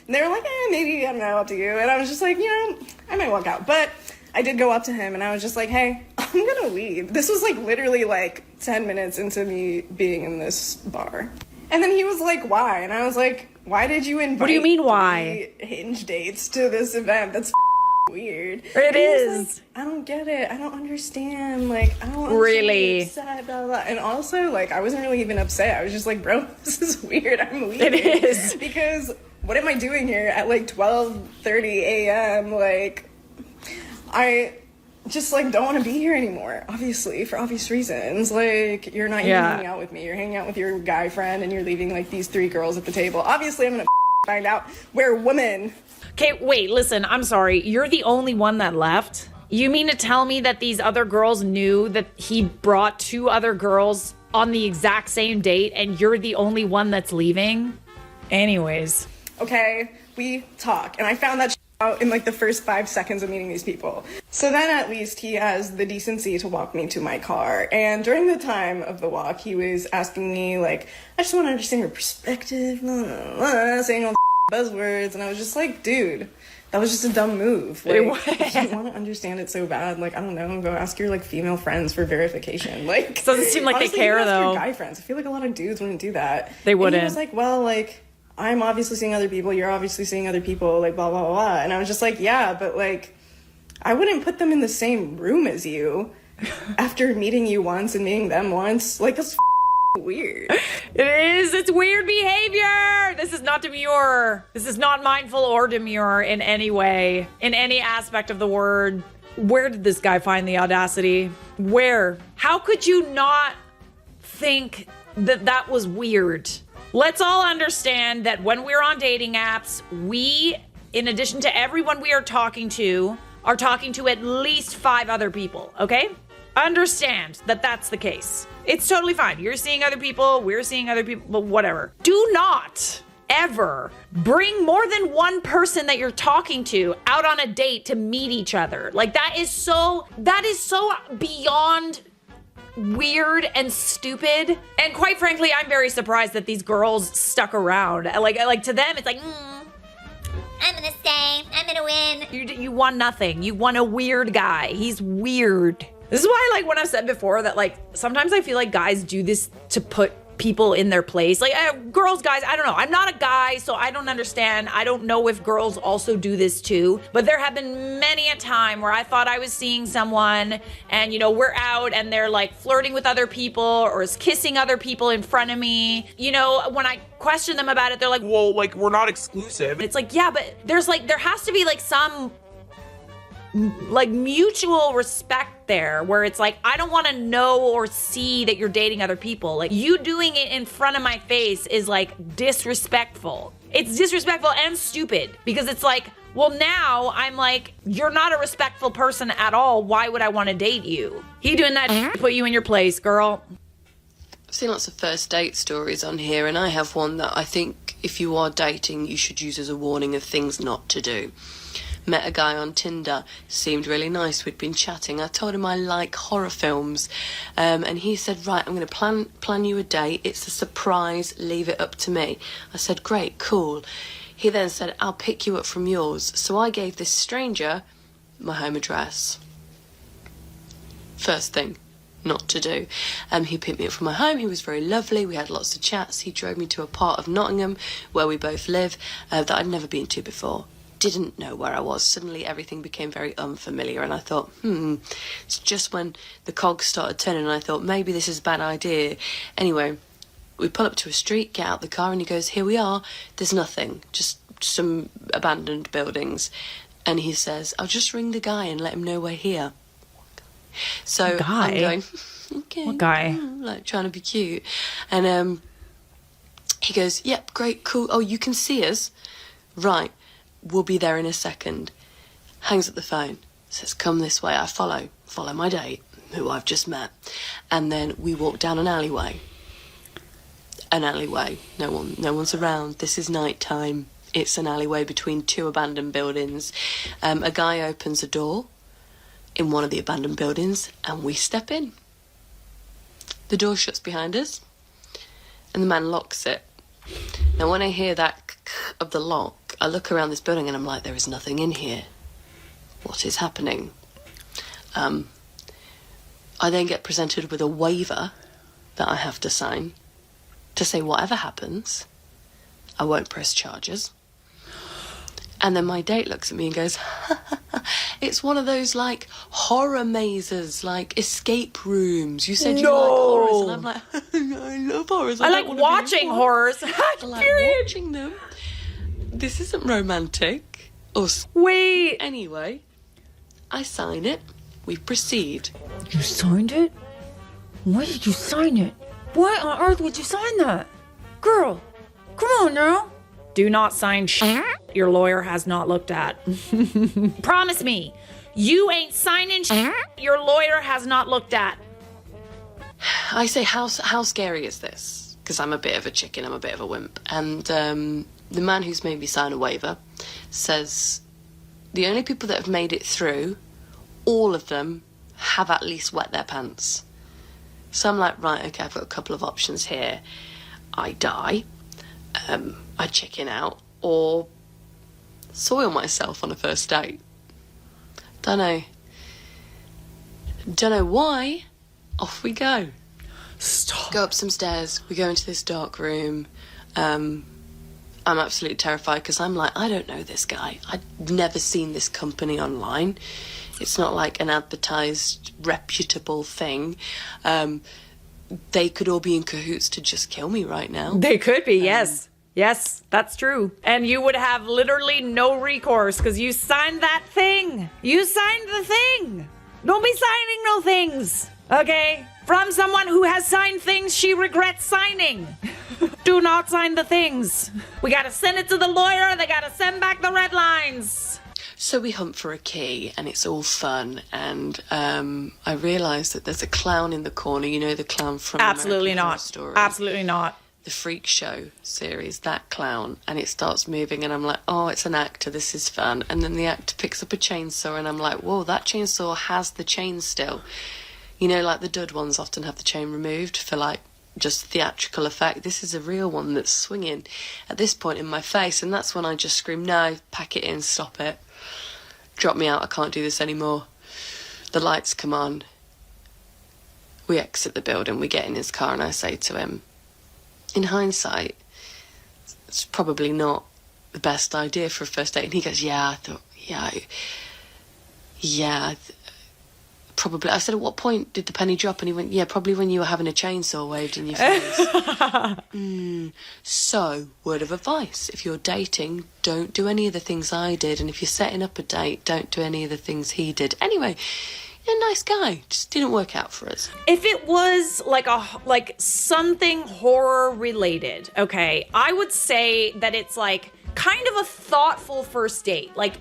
they were like, maybe, I don't know, up to you. And I was just like, you know, I might walk out. But I did go up to him and I was just like, hey, I'm gonna leave. This was like literally like 10 minutes into me being in this bar. And then he was like, why? And I was like, why did you invite What do you mean, why? Hinge dates to this event? That's weird. It is. Like, I don't get it. I don't understand. Like, I don't really upset, blah, blah, blah. And also, like, I wasn't really even upset. I was just like, bro, this is weird. I'm leaving. It is. Because what am I doing here at like 12:30 a.m.? Like, I just like don't want to be here anymore, obviously, for obvious reasons. Like, you're not even hanging out with me, you're hanging out with your guy friend, and you're leaving like these 3 girls at the table. Obviously I'm gonna find out we're women. Okay, wait, listen, I'm sorry, you're the only one that left? You mean to tell me that these other girls knew that he brought 2 other girls on the exact same date and you're the only one that's leaving? Anyways. Okay, we talk, and I found that out in like the first 5 seconds of meeting these people. So then at least he has the decency to walk me to my car. And during the time of the walk, he was asking me like, I just want to understand your perspective, blah, blah, blah, saying all the buzzwords. And I was just like, dude, that was just a dumb move. Like, if you want to understand it so bad, like, I don't know, go ask your like female friends for verification. Like, doesn't seem like honestly, they care ask though. Your guy friends. I feel like a lot of dudes wouldn't do that. They wouldn't. And he was like, well, like, I'm obviously seeing other people, you're obviously seeing other people, like, blah, blah, blah, blah. And I was just like, yeah, but, like, I wouldn't put them in the same room as you after meeting you once and meeting them once. Like, that's weird. It is. It's weird behavior. This is not demure. This is not mindful or demure in any way, in any aspect of the word. Where did this guy find the audacity? Where? How could you not think that that was weird? Let's all understand that when we're on dating apps, we, in addition to everyone we are talking to at least 5 other people, okay? Understand that that's the case. It's totally fine. You're seeing other people, we're seeing other people, but whatever. Do not ever bring more than one person that you're talking to out on a date to meet each other. Like, that is so beyond weird and stupid. And quite frankly, I'm very surprised that these girls stuck around. Like to them, it's like, I'm gonna stay. I'm gonna win. You won nothing. You won a weird guy. He's weird. This is why, like, when I've said before that, like, sometimes I feel like guys do this to put people in their place. Like, girls, guys, I don't know. I'm not a guy, so I don't understand. I don't know if girls also do this too. But there have been many a time where I thought I was seeing someone and, you know, we're out and they're like flirting with other people or is kissing other people in front of me. You know, when I question them about it, they're like, Well, like, we're not exclusive. it's like, yeah, but there has to be like some like mutual respect there where it's like, I don't want to know or see that you're dating other people. Like, you doing it in front of my face is like disrespectful. It's disrespectful and stupid because it's like, well, now I'm like, you're not a respectful person at all. Why would I want to date you? He doing that to put you in your place, girl. I've seen lots of first date stories on here, and I have one that I think if you are dating, you should use as a warning of things not to do. Met a guy on Tinder, seemed really nice, we'd been chatting. I told him I like horror films, and he said, right, I'm going to plan you a date. It's a surprise, leave it up to me. I said, great, cool. He then said, I'll pick you up from yours. So I gave this stranger my home address. First thing not to do. He picked me up from my home. He was very lovely. We had lots of chats. He drove me to a part of Nottingham where we both live that I'd never been to before. Didn't know where I was. Suddenly everything became very unfamiliar, and I thought, it's just when the cogs started turning and I thought maybe this is a bad idea. Anyway, we pull up to a street, get out the car, and he goes, here we are. There's nothing, just some abandoned buildings. And he says, I'll just ring the guy and let him know we're here. So Guy? I'm going, okay. What guy? Like, trying to be cute. And he goes, yep, great, cool. Oh, you can see us? Right. We'll be there in a second. Hangs up the phone. Says, come this way. I follow my date, who I've just met. And then we walk down an alleyway. No one's around. This is night time. It's an alleyway between 2 abandoned buildings. A guy opens a door in one of the abandoned buildings, and we step in. The door shuts behind us, and the man locks it. Now, when I hear that of the lock, I look around this building and I'm like, there is nothing in here. What is happening? I then get presented with a waiver that I have to sign to say whatever happens, I won't press charges. And then my date looks at me and goes, it's one of those, like, horror mazes, like, escape rooms. You said you like horrors. And I'm like, I love horrors. I like watching horrors. I like watching them. This isn't romantic. Wait. Anyway, I sign it. We proceed. You signed it? Why did you sign it? Why on earth would you sign that? Girl, come on now. Do not sign your lawyer has not looked at. Promise me, you ain't signing your lawyer has not looked at. I say, how scary is this? Because I'm a bit of a chicken, I'm a bit of a wimp. And the man who's made me sign a waiver says the only people that have made it through, all of them have at least wet their pants. So I'm like, right, okay, I've got a couple of options here. I die, I chicken out, or soil myself on a first date. Don't know why. Off we go. Stop. Go up some stairs. We go into this dark room. I'm absolutely terrified because I'm like, I don't know this guy. I've never seen this company online. It's not like an advertised, reputable thing. They could all be in cahoots to just kill me right now. They could be, yes. Yes, that's true. And you would have literally no recourse because you signed that thing. You signed the thing. Don't be signing no things, okay? From someone who has signed things she regrets signing. Do not sign the things. We gotta send it to the lawyer. They gotta send back the red lines. So we hunt for a key, and it's all fun. And I realise that there's a clown in the corner. You know the clown from Absolutely American Horror not. Story? Absolutely not. The Freak Show series, that clown, and it starts moving, and I'm like, oh, it's an actor, this is fun. And then the actor picks up a chainsaw, and I'm like, whoa, that chainsaw has the chain still. You know, like the dud ones often have the chain removed for like just theatrical effect. This is a real one that's swinging at this point in my face, and that's when I just scream, no, pack it in, stop it. Drop me out, I can't do this anymore. The lights come on. We exit the building, we get in his car, and I say to him, in hindsight, it's probably not the best idea for a first date. And he goes, probably. I said, at what point did the penny drop? And he went, yeah, probably when you were having a chainsaw waved in your face. So, word of advice, if you're dating, don't do any of the things I did. And if you're setting up a date, don't do any of the things he did. Anyway, a nice guy, just didn't work out for us. If it was like something horror related, okay, I would say that it's like kind of a thoughtful first date. Like,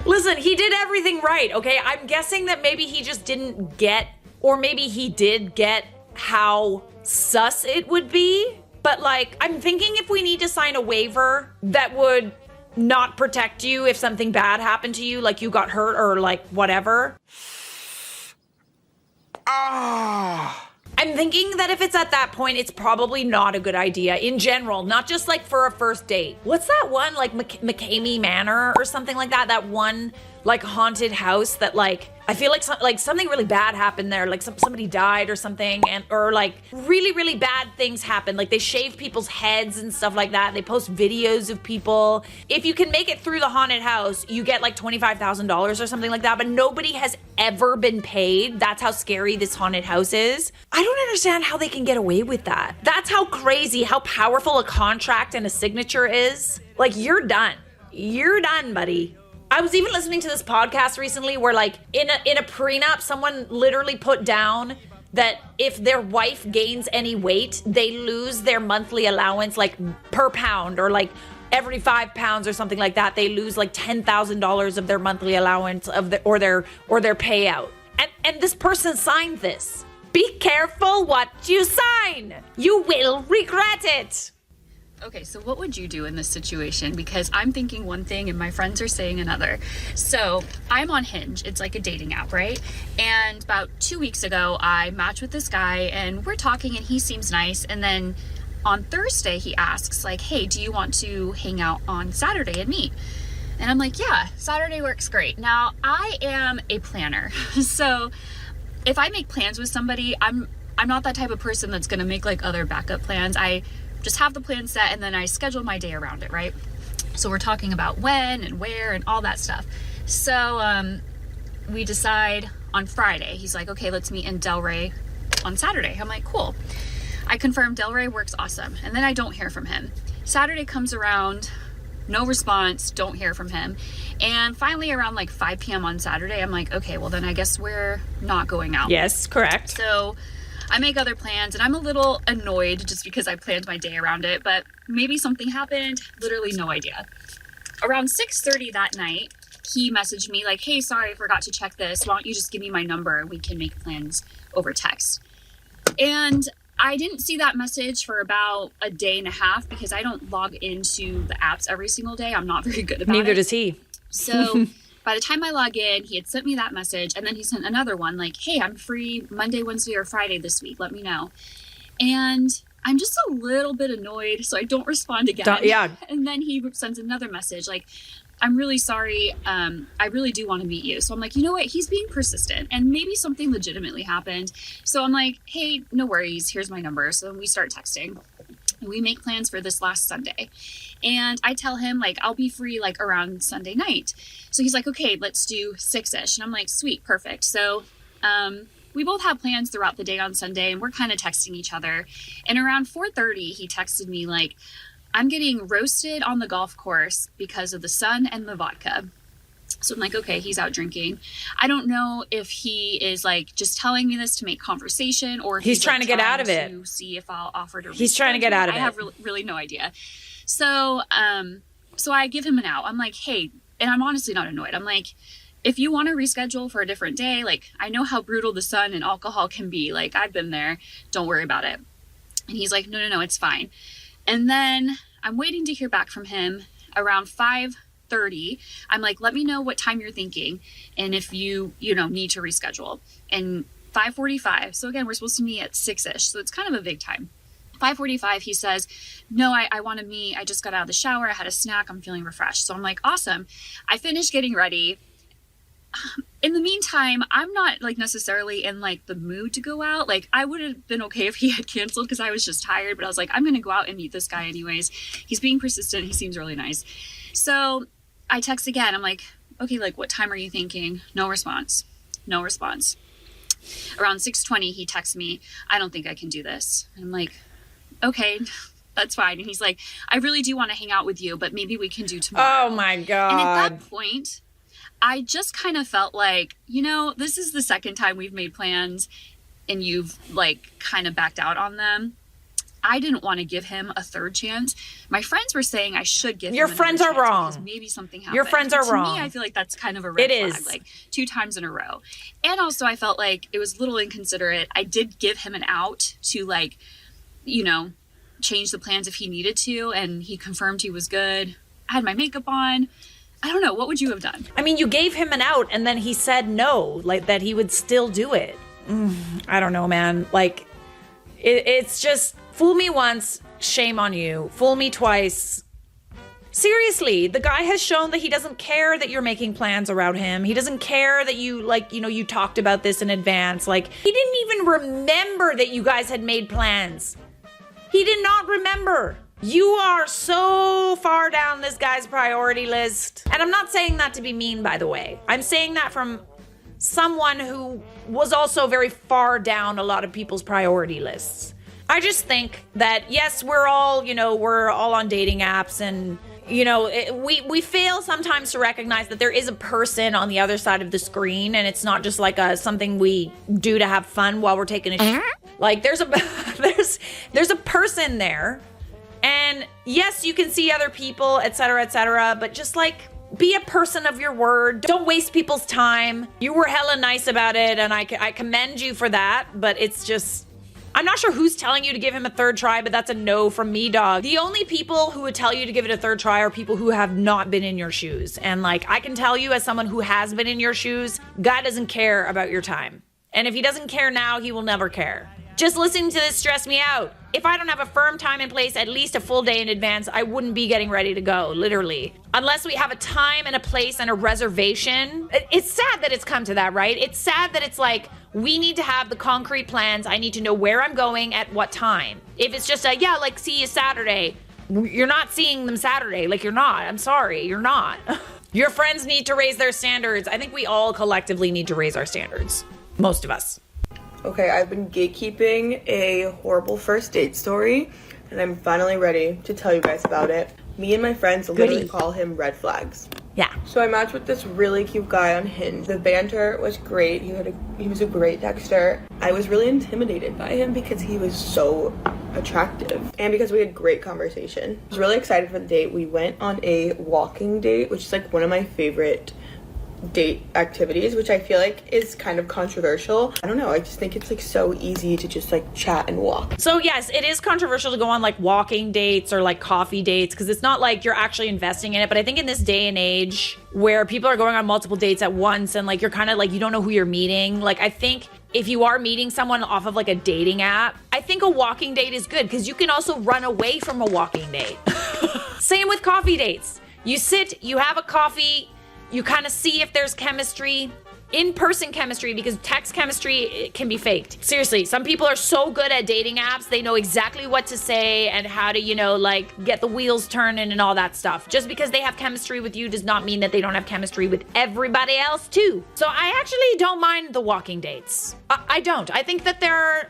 listen, he did everything right, okay? I'm guessing that maybe he just didn't get, or maybe he did get how sus it would be. But like, I'm thinking if we need to sign a waiver that would not protect you if something bad happened to you, like you got hurt or like whatever. I'm thinking that if it's at that point, it's probably not a good idea in general, not just like for a first date. What's that one, like McCamey Manor or something like that? That one like haunted house that like, I feel like something really bad happened there, like somebody died or something, and or like really, really bad things happened. Like they shave people's heads and stuff like that. They post videos of people. If you can make it through the haunted house, you get like $25,000 or something like that, but nobody has ever been paid. That's how scary this haunted house is. I don't understand how they can get away with that. That's how crazy, how powerful a contract and a signature is. Like, you're done. You're done, buddy. I was even listening to this podcast recently where like in a prenup, someone literally put down that if their wife gains any weight, they lose their monthly allowance like per pound, or like every 5 pounds or something like that. They lose like $10,000 of their monthly allowance of or their payout. And this person signed this. Be careful what you sign. You will regret it. Okay, so what would you do in this situation? Because I'm thinking one thing and my friends are saying another. So I'm on Hinge. It's like a dating app, right? And about 2 weeks ago, I matched with this guy and we're talking and he seems nice. And then on Thursday, he asks like, hey, do you want to hang out on Saturday and meet? And I'm like, yeah, Saturday works great. Now, I am a planner. So if I make plans with somebody, I'm not that type of person that's going to make like other backup plans. I just have the plan set and then I schedule my day around it, right? So we're talking about when and where and all that stuff. So we decide on Friday. He's like, okay, let's meet in Delray on Saturday. I'm like, cool. I confirm Delray works awesome. And then I don't hear from him. Saturday comes around, no response, don't hear from him. And finally around like 5 p.m. on Saturday, I'm like, okay, well then I guess we're not going out. Yes, correct. So I make other plans and I'm a little annoyed just because I planned my day around it, but maybe something happened, literally no idea. Around 6:30 that night, he messaged me like, hey, sorry, I forgot to check this. Why don't you just give me my number and we can make plans over text? And I didn't see that message for about a day and a half because I don't log into the apps every single day. I'm not very good about it. Neither does he. So by the time I log in, he had sent me that message and then he sent another one like, hey, I'm free Monday, Wednesday, or Friday this week. Let me know. And I'm just a little bit annoyed, so I don't respond again. Yeah. And then he sends another message like, I'm really sorry. I really do want to meet you. So I'm like, you know what? He's being persistent and maybe something legitimately happened. So I'm like, hey, no worries. Here's my number. So we start texting. And we make plans for this last Sunday. And I tell him, like, I'll be free, like, around Sunday night. So he's like, okay, let's do 6-ish. And I'm like, sweet, perfect. So we both have plans throughout the day on Sunday, and we're kind of texting each other. And around 4:30, he texted me, like, I'm getting roasted on the golf course because of the sun and the vodka. So I'm like, okay, he's out drinking. I don't know if he is like just telling me this to make conversation, or if he's trying like, to get out of it to see if I'll offer to. He's trying to get out of it. I have really no idea. So, so I give him an out. I'm like, hey, and I'm honestly not annoyed. I'm like, if you want to reschedule for a different day, like, I know how brutal the sun and alcohol can be. Like, I've been there. Don't worry about it. And he's like, no, it's fine. And then I'm waiting to hear back from him around 5:30. I'm like, let me know what time you're thinking and if you need to reschedule. And 5:45. So again, we're supposed to meet at 6-ish. So it's kind of a big time. 5:45, he says, no, I want to meet. I just got out of the shower. I had a snack. I'm feeling refreshed. So I'm like, awesome. I finished getting ready. In the meantime, I'm not like necessarily in like the mood to go out. Like, I would have been okay if he had canceled because I was just tired, but I was like, I'm going to go out and meet this guy anyways. He's being persistent. He seems really nice. So I text again. I'm like, okay, like, what time are you thinking? No response. Around 6:20, he texts me, I don't think I can do this. And I'm like, okay, that's fine. And he's like, I really do want to hang out with you, but maybe we can do tomorrow. Oh my God. And at that point, I just kind of felt like, this is the second time we've made plans and you've like kind of backed out on them. I didn't want to give him a third chance. My friends were saying I should give Your him friends another are chance wrong. because maybe something happened. Your friends are wrong. To me, I feel like that's kind of a red It flag, is. like 2 times in a row. And also I felt like it was a little inconsiderate. I did give him an out to like, change the plans if he needed to, and he confirmed he was good. I had my makeup on. I don't know. What would you have done? I mean, you gave him an out and then he said no, like that he would still do it. I don't know, man. Like, it's just fool me once, shame on you. Fool me twice. Seriously, the guy has shown that he doesn't care that you're making plans around him. He doesn't care that you talked about this in advance. Like, he didn't even remember that you guys had made plans. He did not remember. You are so far down this guy's priority list. And I'm not saying that to be mean, by the way. I'm saying that from someone who was also very far down a lot of people's priority lists. I just think that, yes, we're all on dating apps, and, we fail sometimes to recognize that there is a person on the other side of the screen, and it's not just like something we do to have fun while we're taking a shit. Like, there's a person there. And yes, you can see other people, etc., but just like, be a person of your word. Don't waste people's time. You were hella nice about it, and I commend you for that, but it's just, I'm not sure who's telling you to give him a third try, but that's a no from me, dog. The only people who would tell you to give it a third try are people who have not been in your shoes. And like, I can tell you as someone who has been in your shoes, God doesn't care about your time. And if he doesn't care now, he will never care. Just listening to this stressed me out. If I don't have a firm time in place at least a full day in advance, I wouldn't be getting ready to go, literally. Unless we have a time and a place and a reservation. It's sad that it's come to that, right? It's sad that it's like, we need to have the concrete plans. I need to know where I'm going at what time. If it's just see you Saturday, you're not seeing them Saturday. Like, you're not. I'm sorry, you're not. Your friends need to raise their standards. I think we all collectively need to raise our standards. Most of us. Okay, I've been gatekeeping a horrible first date story, and I'm finally ready to tell you guys about it. Me and my friends literally call him red flags. Yeah. So I matched with this really cute guy on Hinge. The banter was great. He was a great texter. I was really intimidated by him because he was so attractive and because we had great conversation. I was really excited for the date. We went on a walking date, which is like one of my favorite date activities, which I feel like is kind of controversial. I don't know, I just think it's like so easy to just like chat and walk. So yes, it is controversial to go on like walking dates or like coffee dates because it's not like you're actually investing in it. But I think in this day and age where people are going on multiple dates at once and like you're kind of like you don't know who you're meeting, like I think if you are meeting someone off of like a dating app, I think a walking date is good because you can also run away from a walking date. Same with coffee dates. You sit, you have a coffee, you kind of see if there's chemistry, in-person chemistry, because text chemistry can be faked. Seriously, some people are so good at dating apps, they know exactly what to say and how to, like get the wheels turning and all that stuff. Just because they have chemistry with you does not mean that they don't have chemistry with everybody else too. So I actually don't mind the walking dates. I don't. I think that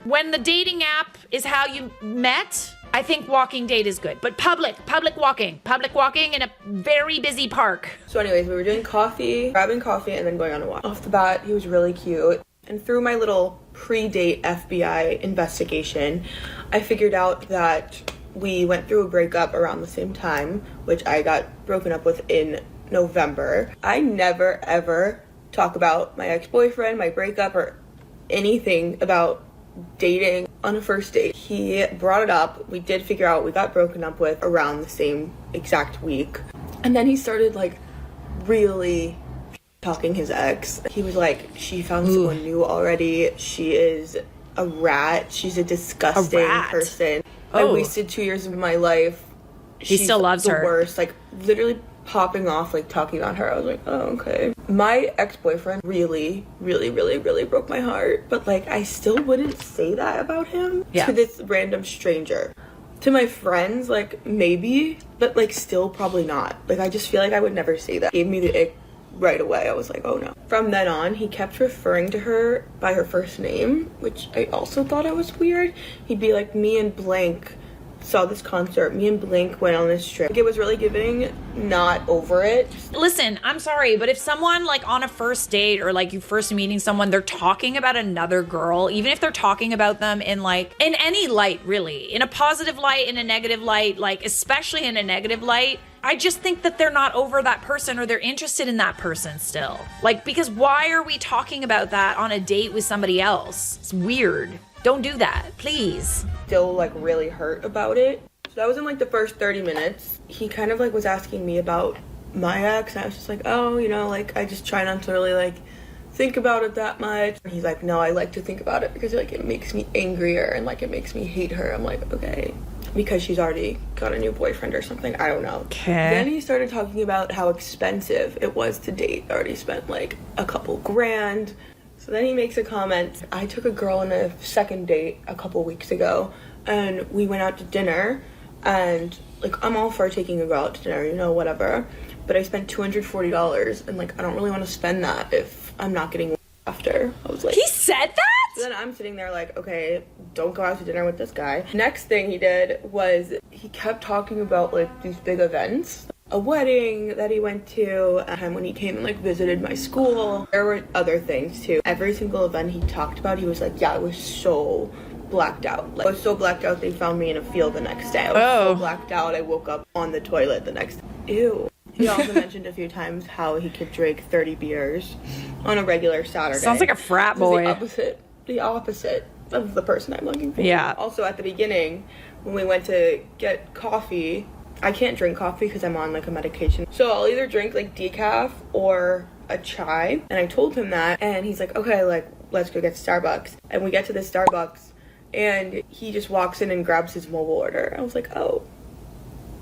when the dating app is how you met, I think walking date is good. But public walking in a very busy park. So anyways, we were doing grabbing coffee and then going on a walk. Off the bat, he was really cute. And through my little pre-date FBI investigation, I figured out that we went through a breakup around the same time, which I got broken up with in November. I never ever talk about my ex-boyfriend, my breakup, or anything about dating on a first date. He brought it up. We did figure out we got broken up with around the same exact week. And then he started really talking his ex. He was like, she found someone new already. She is a rat. She's a disgusting person. I wasted 2 years of my life. He still loves her. The worst. Literally popping off, talking about her. I was like, oh, okay. My ex-boyfriend really, really, really, really broke my heart. But, I still wouldn't say that about him to this random stranger. To my friends, maybe, but, still probably not. I just feel like I would never say that. Gave me the ick right away. I was like, oh, no. From then on, he kept referring to her by her first name, which I also thought I was weird. He'd be like, me and blank saw this concert, me and blank went on this trip. It was really giving not over it. Listen, I'm sorry, but if someone on a first date or you first meeting someone, they're talking about another girl, even if they're talking about them in in any light, really, in a positive light, in a negative light, especially in a negative light, I just think that they're not over that person or they're interested in that person still. Because why are we talking about that on a date with somebody else? It's weird. Don't do that, please. Still really hurt about it. So that was in the first 30 minutes. He kind of was asking me about my ex, and I was just like, oh, I just try not to really think about it that much. And he's like, no, I like to think about it because it makes me angrier and it makes me hate her. I'm like, okay. Because she's already got a new boyfriend or something. I don't know. Okay. Then he started talking about how expensive it was to date. I already spent a couple grand. So then he makes a comment. I took a girl on a second date a couple weeks ago, and we went out to dinner, and I'm all for taking a girl out to dinner, whatever, but I spent $240, and I don't really want to spend that if I'm not getting after. I was like, he said that? So then I'm sitting there okay, don't go out to dinner with this guy. Next thing he did was he kept talking about these big events. A wedding that he went to, when he came and visited my school. There were other things too. Every single event he talked about, he was like, yeah, I was so blacked out. I was so blacked out they found me in a field the next day. I was so blacked out I woke up on the toilet the next day. Ew. He also mentioned a few times how he could drink 30 beers on a regular Saturday. Sounds like a frat boy. The opposite of the person I'm looking for. Yeah. Also at the beginning, when we went to get coffee, I can't drink coffee because I'm on a medication. So I'll either drink decaf or a chai. And I told him that, and he's like, okay, let's go get Starbucks. And we get to the Starbucks, and he just walks in and grabs his mobile order. I was like, oh,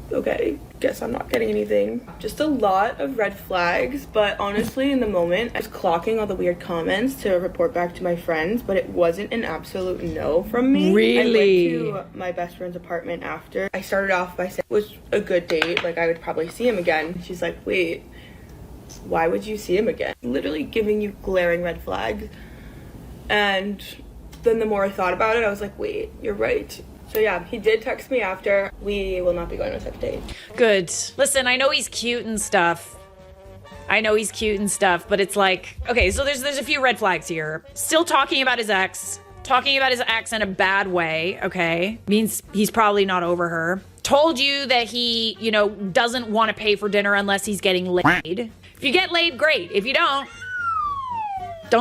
okay, guess I'm not getting anything. Just a lot of red flags, but honestly, in the moment, I was clocking all the weird comments to report back to my friends, but it wasn't an absolute no from me. Really? I went to my best friend's apartment after. I started off by saying it was a good date, I would probably see him again. She's like, wait, why would you see him again? Literally giving you glaring red flags. And then the more I thought about it, I was like, wait, you're right. So yeah, he did text me after. We will not be going on a second date. Good. Listen, I know he's cute and stuff. But it's okay, so there's a few red flags here. Still talking about his ex in a bad way, okay? Means he's probably not over her. Told you that he, doesn't want to pay for dinner unless he's getting laid. If you get laid, great. If you don't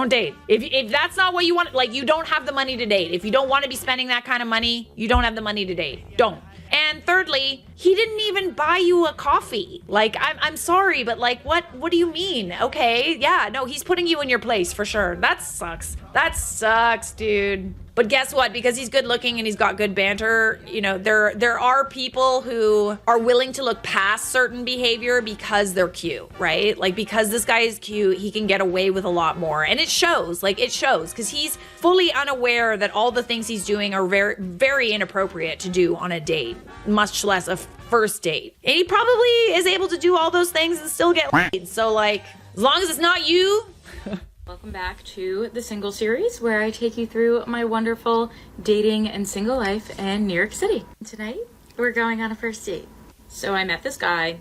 date. If that's not what you want, you don't have the money to date. If you don't want to be spending that kind of money, you don't have the money to date. Don't. And thirdly, he didn't even buy you a coffee. I'm sorry, but what do you mean? Okay, yeah, no, he's putting you in your place for sure. That sucks, dude. But guess what? Because he's good looking and he's got good banter, you know, there are people who are willing to look past certain behavior because they're cute, right? Like, because this guy is cute, he can get away with a lot more. And it shows, because he's fully unaware that all the things he's doing are very, very inappropriate to do on a date, much less a first date. And he probably is able to do all those things and still get laid. So, like, as long as it's not you. Welcome back to the Single Series, where I take you through my wonderful dating and single life in New York City. Tonight, we're going on a first date. So I met this guy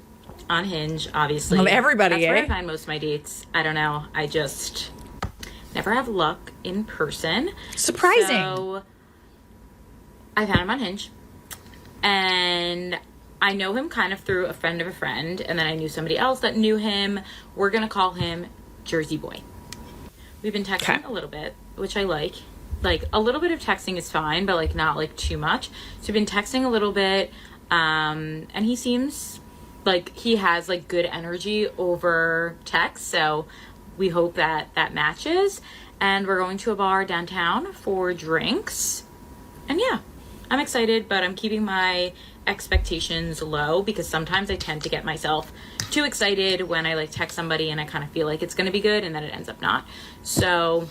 on Hinge, obviously. Everybody, That's where I find most of my dates. I don't know. I just never have luck in person. Surprising. So I found him on Hinge. And I know him kind of through a friend of a friend. And then I knew somebody else that knew him. We're going to call him Jersey Boy. We've been texting a little bit, which I like. Like, a little bit of texting is fine, but, like, not, like, too much. So we've been texting a little bit, and he seems like he has, like, good energy over text. So we hope that that matches. And we're going to a bar downtown for drinks. And, yeah, I'm excited, but I'm keeping my expectations low because sometimes I tend to get myself too excited when I like text somebody and I kind of feel like it's going to be good and then it ends up not. So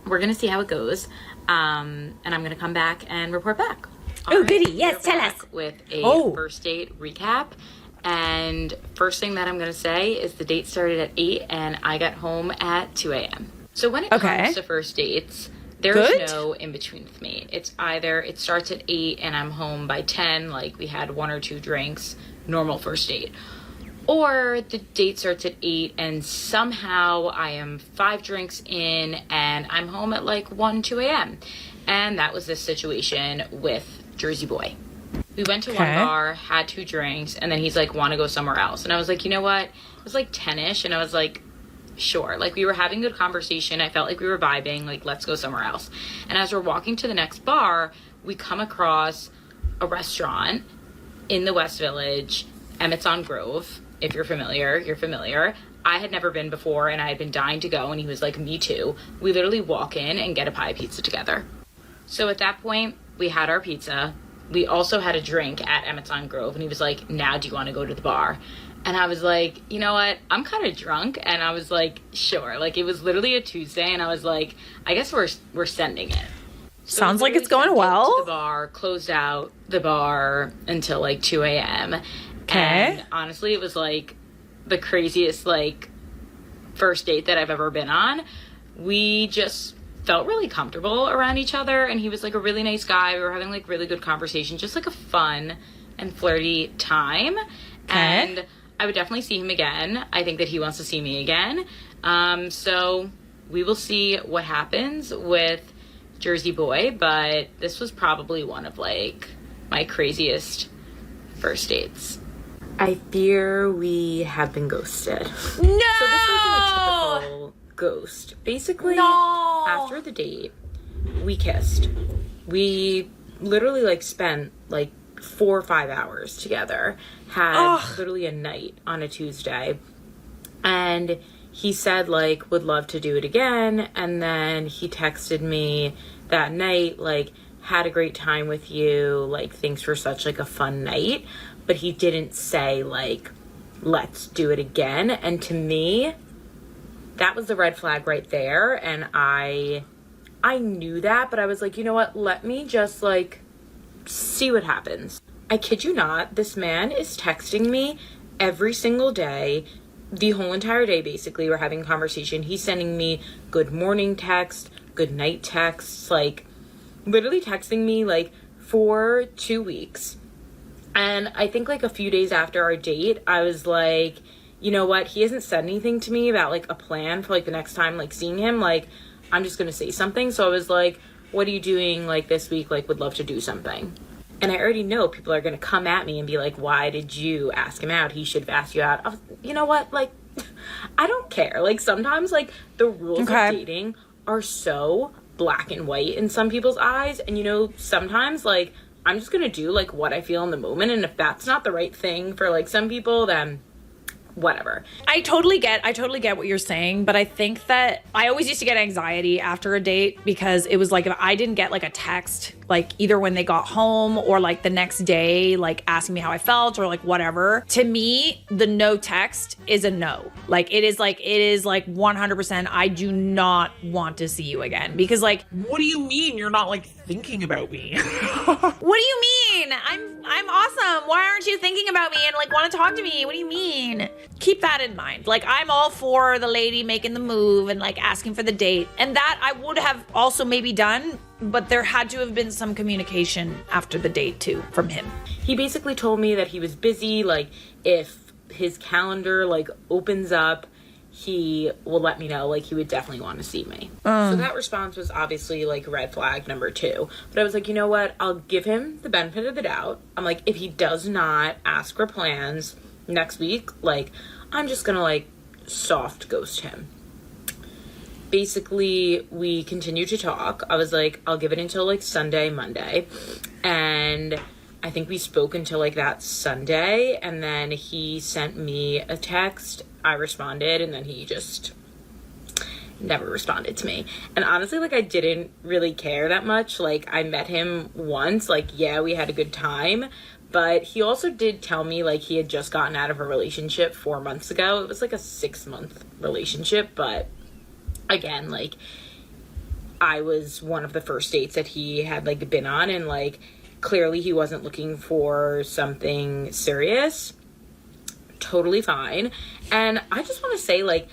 we're going to see how it goes. And I'm going to come back and report back. Oh, goody. Yes, tell us. With a first date recap. And first thing that I'm going to say is the date started at 8 and I got home at 2 a.m. So when it comes to first dates, there's no in between with me. It's either it starts at 8 and I'm home by 10, like we had 1 or 2 drinks, normal first date. Or the date starts at 8 and somehow I am 5 drinks in and I'm home at like 1, 2 a.m. And that was this situation with Jersey Boy. We went to one bar, had 2 drinks, and then he's like, want to go somewhere else. And I was like, you know what? It was like 10-ish and I was like, sure. Like, we were having good conversation. I felt like we were vibing. Like, let's go somewhere else. And as we're walking to the next bar, we come across a restaurant in the West Village, Emmett's on Grove. If you're familiar, you're familiar. I had never been before and I had been dying to go and he was like, me too. We literally walk in and get a pie pizza together. So at that point, we had our pizza. We also had a drink at Emmett's on Grove and he was like, now do you want to go to the bar? And I was like, you know what? I'm kind of drunk. And I was like, sure. Like, it was literally a Tuesday and I was like, I guess we're sending it. So sounds like it's going well. To the bar, closed out the bar until like 2 a.m. Okay. And honestly, it was like the craziest like first date that I've ever been on. We just felt really comfortable around each other and he was like a really nice guy. We were having like really good conversation, just like a fun and flirty time. And I would definitely see him again. I think that he wants to see me again. So we will see what happens with Jersey Boy, but this was probably one of like my craziest first dates. I fear we have been ghosted. No! So this wasn't a typical ghost. Basically, after the date, we kissed. We literally like spent like 4 or 5 hours together. Had literally a night on a Tuesday. And he said like would love to do it again. And then he texted me that night like, had a great time with you, like thanks for such like a fun night. But he didn't say like, let's do it again. And to me, that was the red flag right there. And I knew that, but I was like, you know what? Let me just like see what happens. I kid you not, this man is texting me every single day, the whole entire day basically. We're having a conversation. He's sending me good morning text, good night texts, like literally texting me like for 2 weeks. And I think like a few days after our date, I was like, you know what? He hasn't said anything to me about like a plan for like the next time like seeing him. Like, I'm just going to say something. So I was like, what are you doing like this week? Like, would love to do something. And I already know people are going to come at me and be like, why did you ask him out? He should have asked you out. You know what? Like, I don't care. Like, sometimes like the rules of dating are so black and white in some people's eyes. And, you know, sometimes like I'm just going to do like what I feel in the moment. And if that's not the right thing for like some people, then whatever. I totally get what you're saying, but I think that I always used to get anxiety after a date because it was like if I didn't get like a text, like either when they got home or like the next day, like asking me how I felt or like whatever, to me, the no text is a no. Like it is like 100% I do not want to see you again because like, What do you mean you're not like thinking about me? what do you mean? I'm awesome. Why aren't you thinking about me and like want to talk to me? What do you mean? Keep that in mind. Like I'm all for the lady making the move and like asking for the date. And that I would have also maybe done, but there had to have been some communication after the date too from him. He basically told me that he was busy, like if his calendar like opens up, he will let me know, like he would definitely want to see me. So that response was obviously like red flag number 2. But I was like, you know what? I'll give him the benefit of the doubt. I'm like, if he does not ask for plans next week, like I'm just gonna like soft ghost him. Basically, we continued to talk. I was like, I'll give it until like Sunday, Monday. And I think we spoke until like that Sunday. And then he sent me a text. I responded, and then he just never responded to me. And honestly, like I didn't really care that much. Like I met him once, like yeah, we had a good time. But he also did tell me like he had just gotten out of a relationship 4 months ago. It was like a 6-month relationship, but again, like I was one of the first dates that he had like been on, and like clearly he wasn't looking for something serious. Totally fine. And I just want to say, like,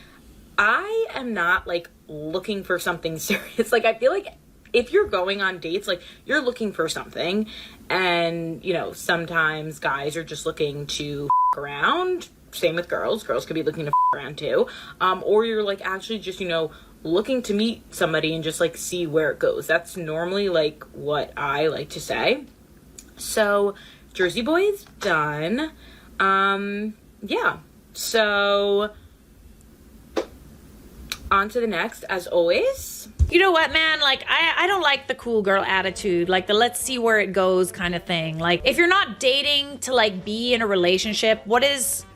I am not like looking for something serious. Like I feel like if you're going on dates, like you're looking for something, and you know sometimes guys are just looking to around. Same with girls. Girls could be looking to around too. Or you're like actually just, you know, looking to meet somebody and just like see where it goes. That's normally like what I like to say. So Jersey Boy is done. Yeah. So on to the next, as always. You know what, man? Like, I don't like the cool girl attitude, like the let's see where it goes kind of thing. Like, if you're not dating to, like, be in a relationship, I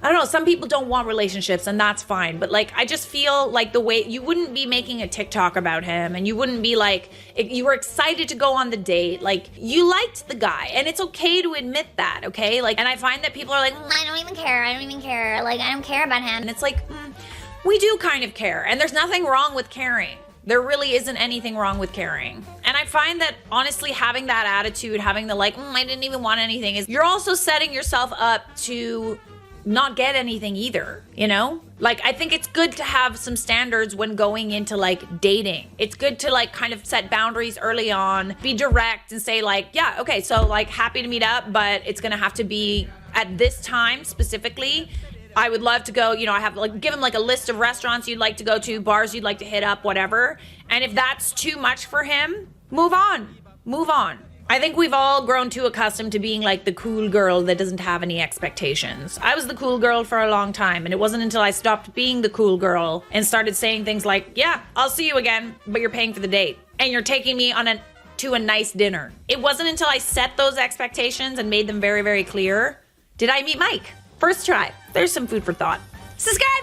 don't know, some people don't want relationships, and that's fine. But, like, I just feel like the way, you wouldn't be making a TikTok about him, and you wouldn't be, like, if you were excited to go on the date, like, you liked the guy, and it's okay to admit that, okay? Like, and I find that people are like, I don't even care. Like, I don't care about him. and it's like, we do kind of care, and there's nothing wrong with caring. There really isn't anything wrong with caring. And I find that honestly having that attitude, having the like, I didn't even want anything, is you're also setting yourself up to not get anything either, you know? Like, I think it's good to have some standards when going into like dating. It's good to like kind of set boundaries early on, be direct and say like, yeah, okay, so like happy to meet up, but it's gonna have to be at this time specifically. I would love to go, you know, I have like, give him like a list of restaurants you'd like to go to, bars you'd like to hit up, whatever. And if that's too much for him, move on. I think we've all grown too accustomed to being like the cool girl that doesn't have any expectations. I was the cool girl for a long time, and it wasn't until I stopped being the cool girl and started saying things like, yeah, I'll see you again, but you're paying for the date. And you're taking me on to a nice dinner. It wasn't until I set those expectations and made them very, very clear did I meet Mike. First try. There's some food for thought. Subscribe!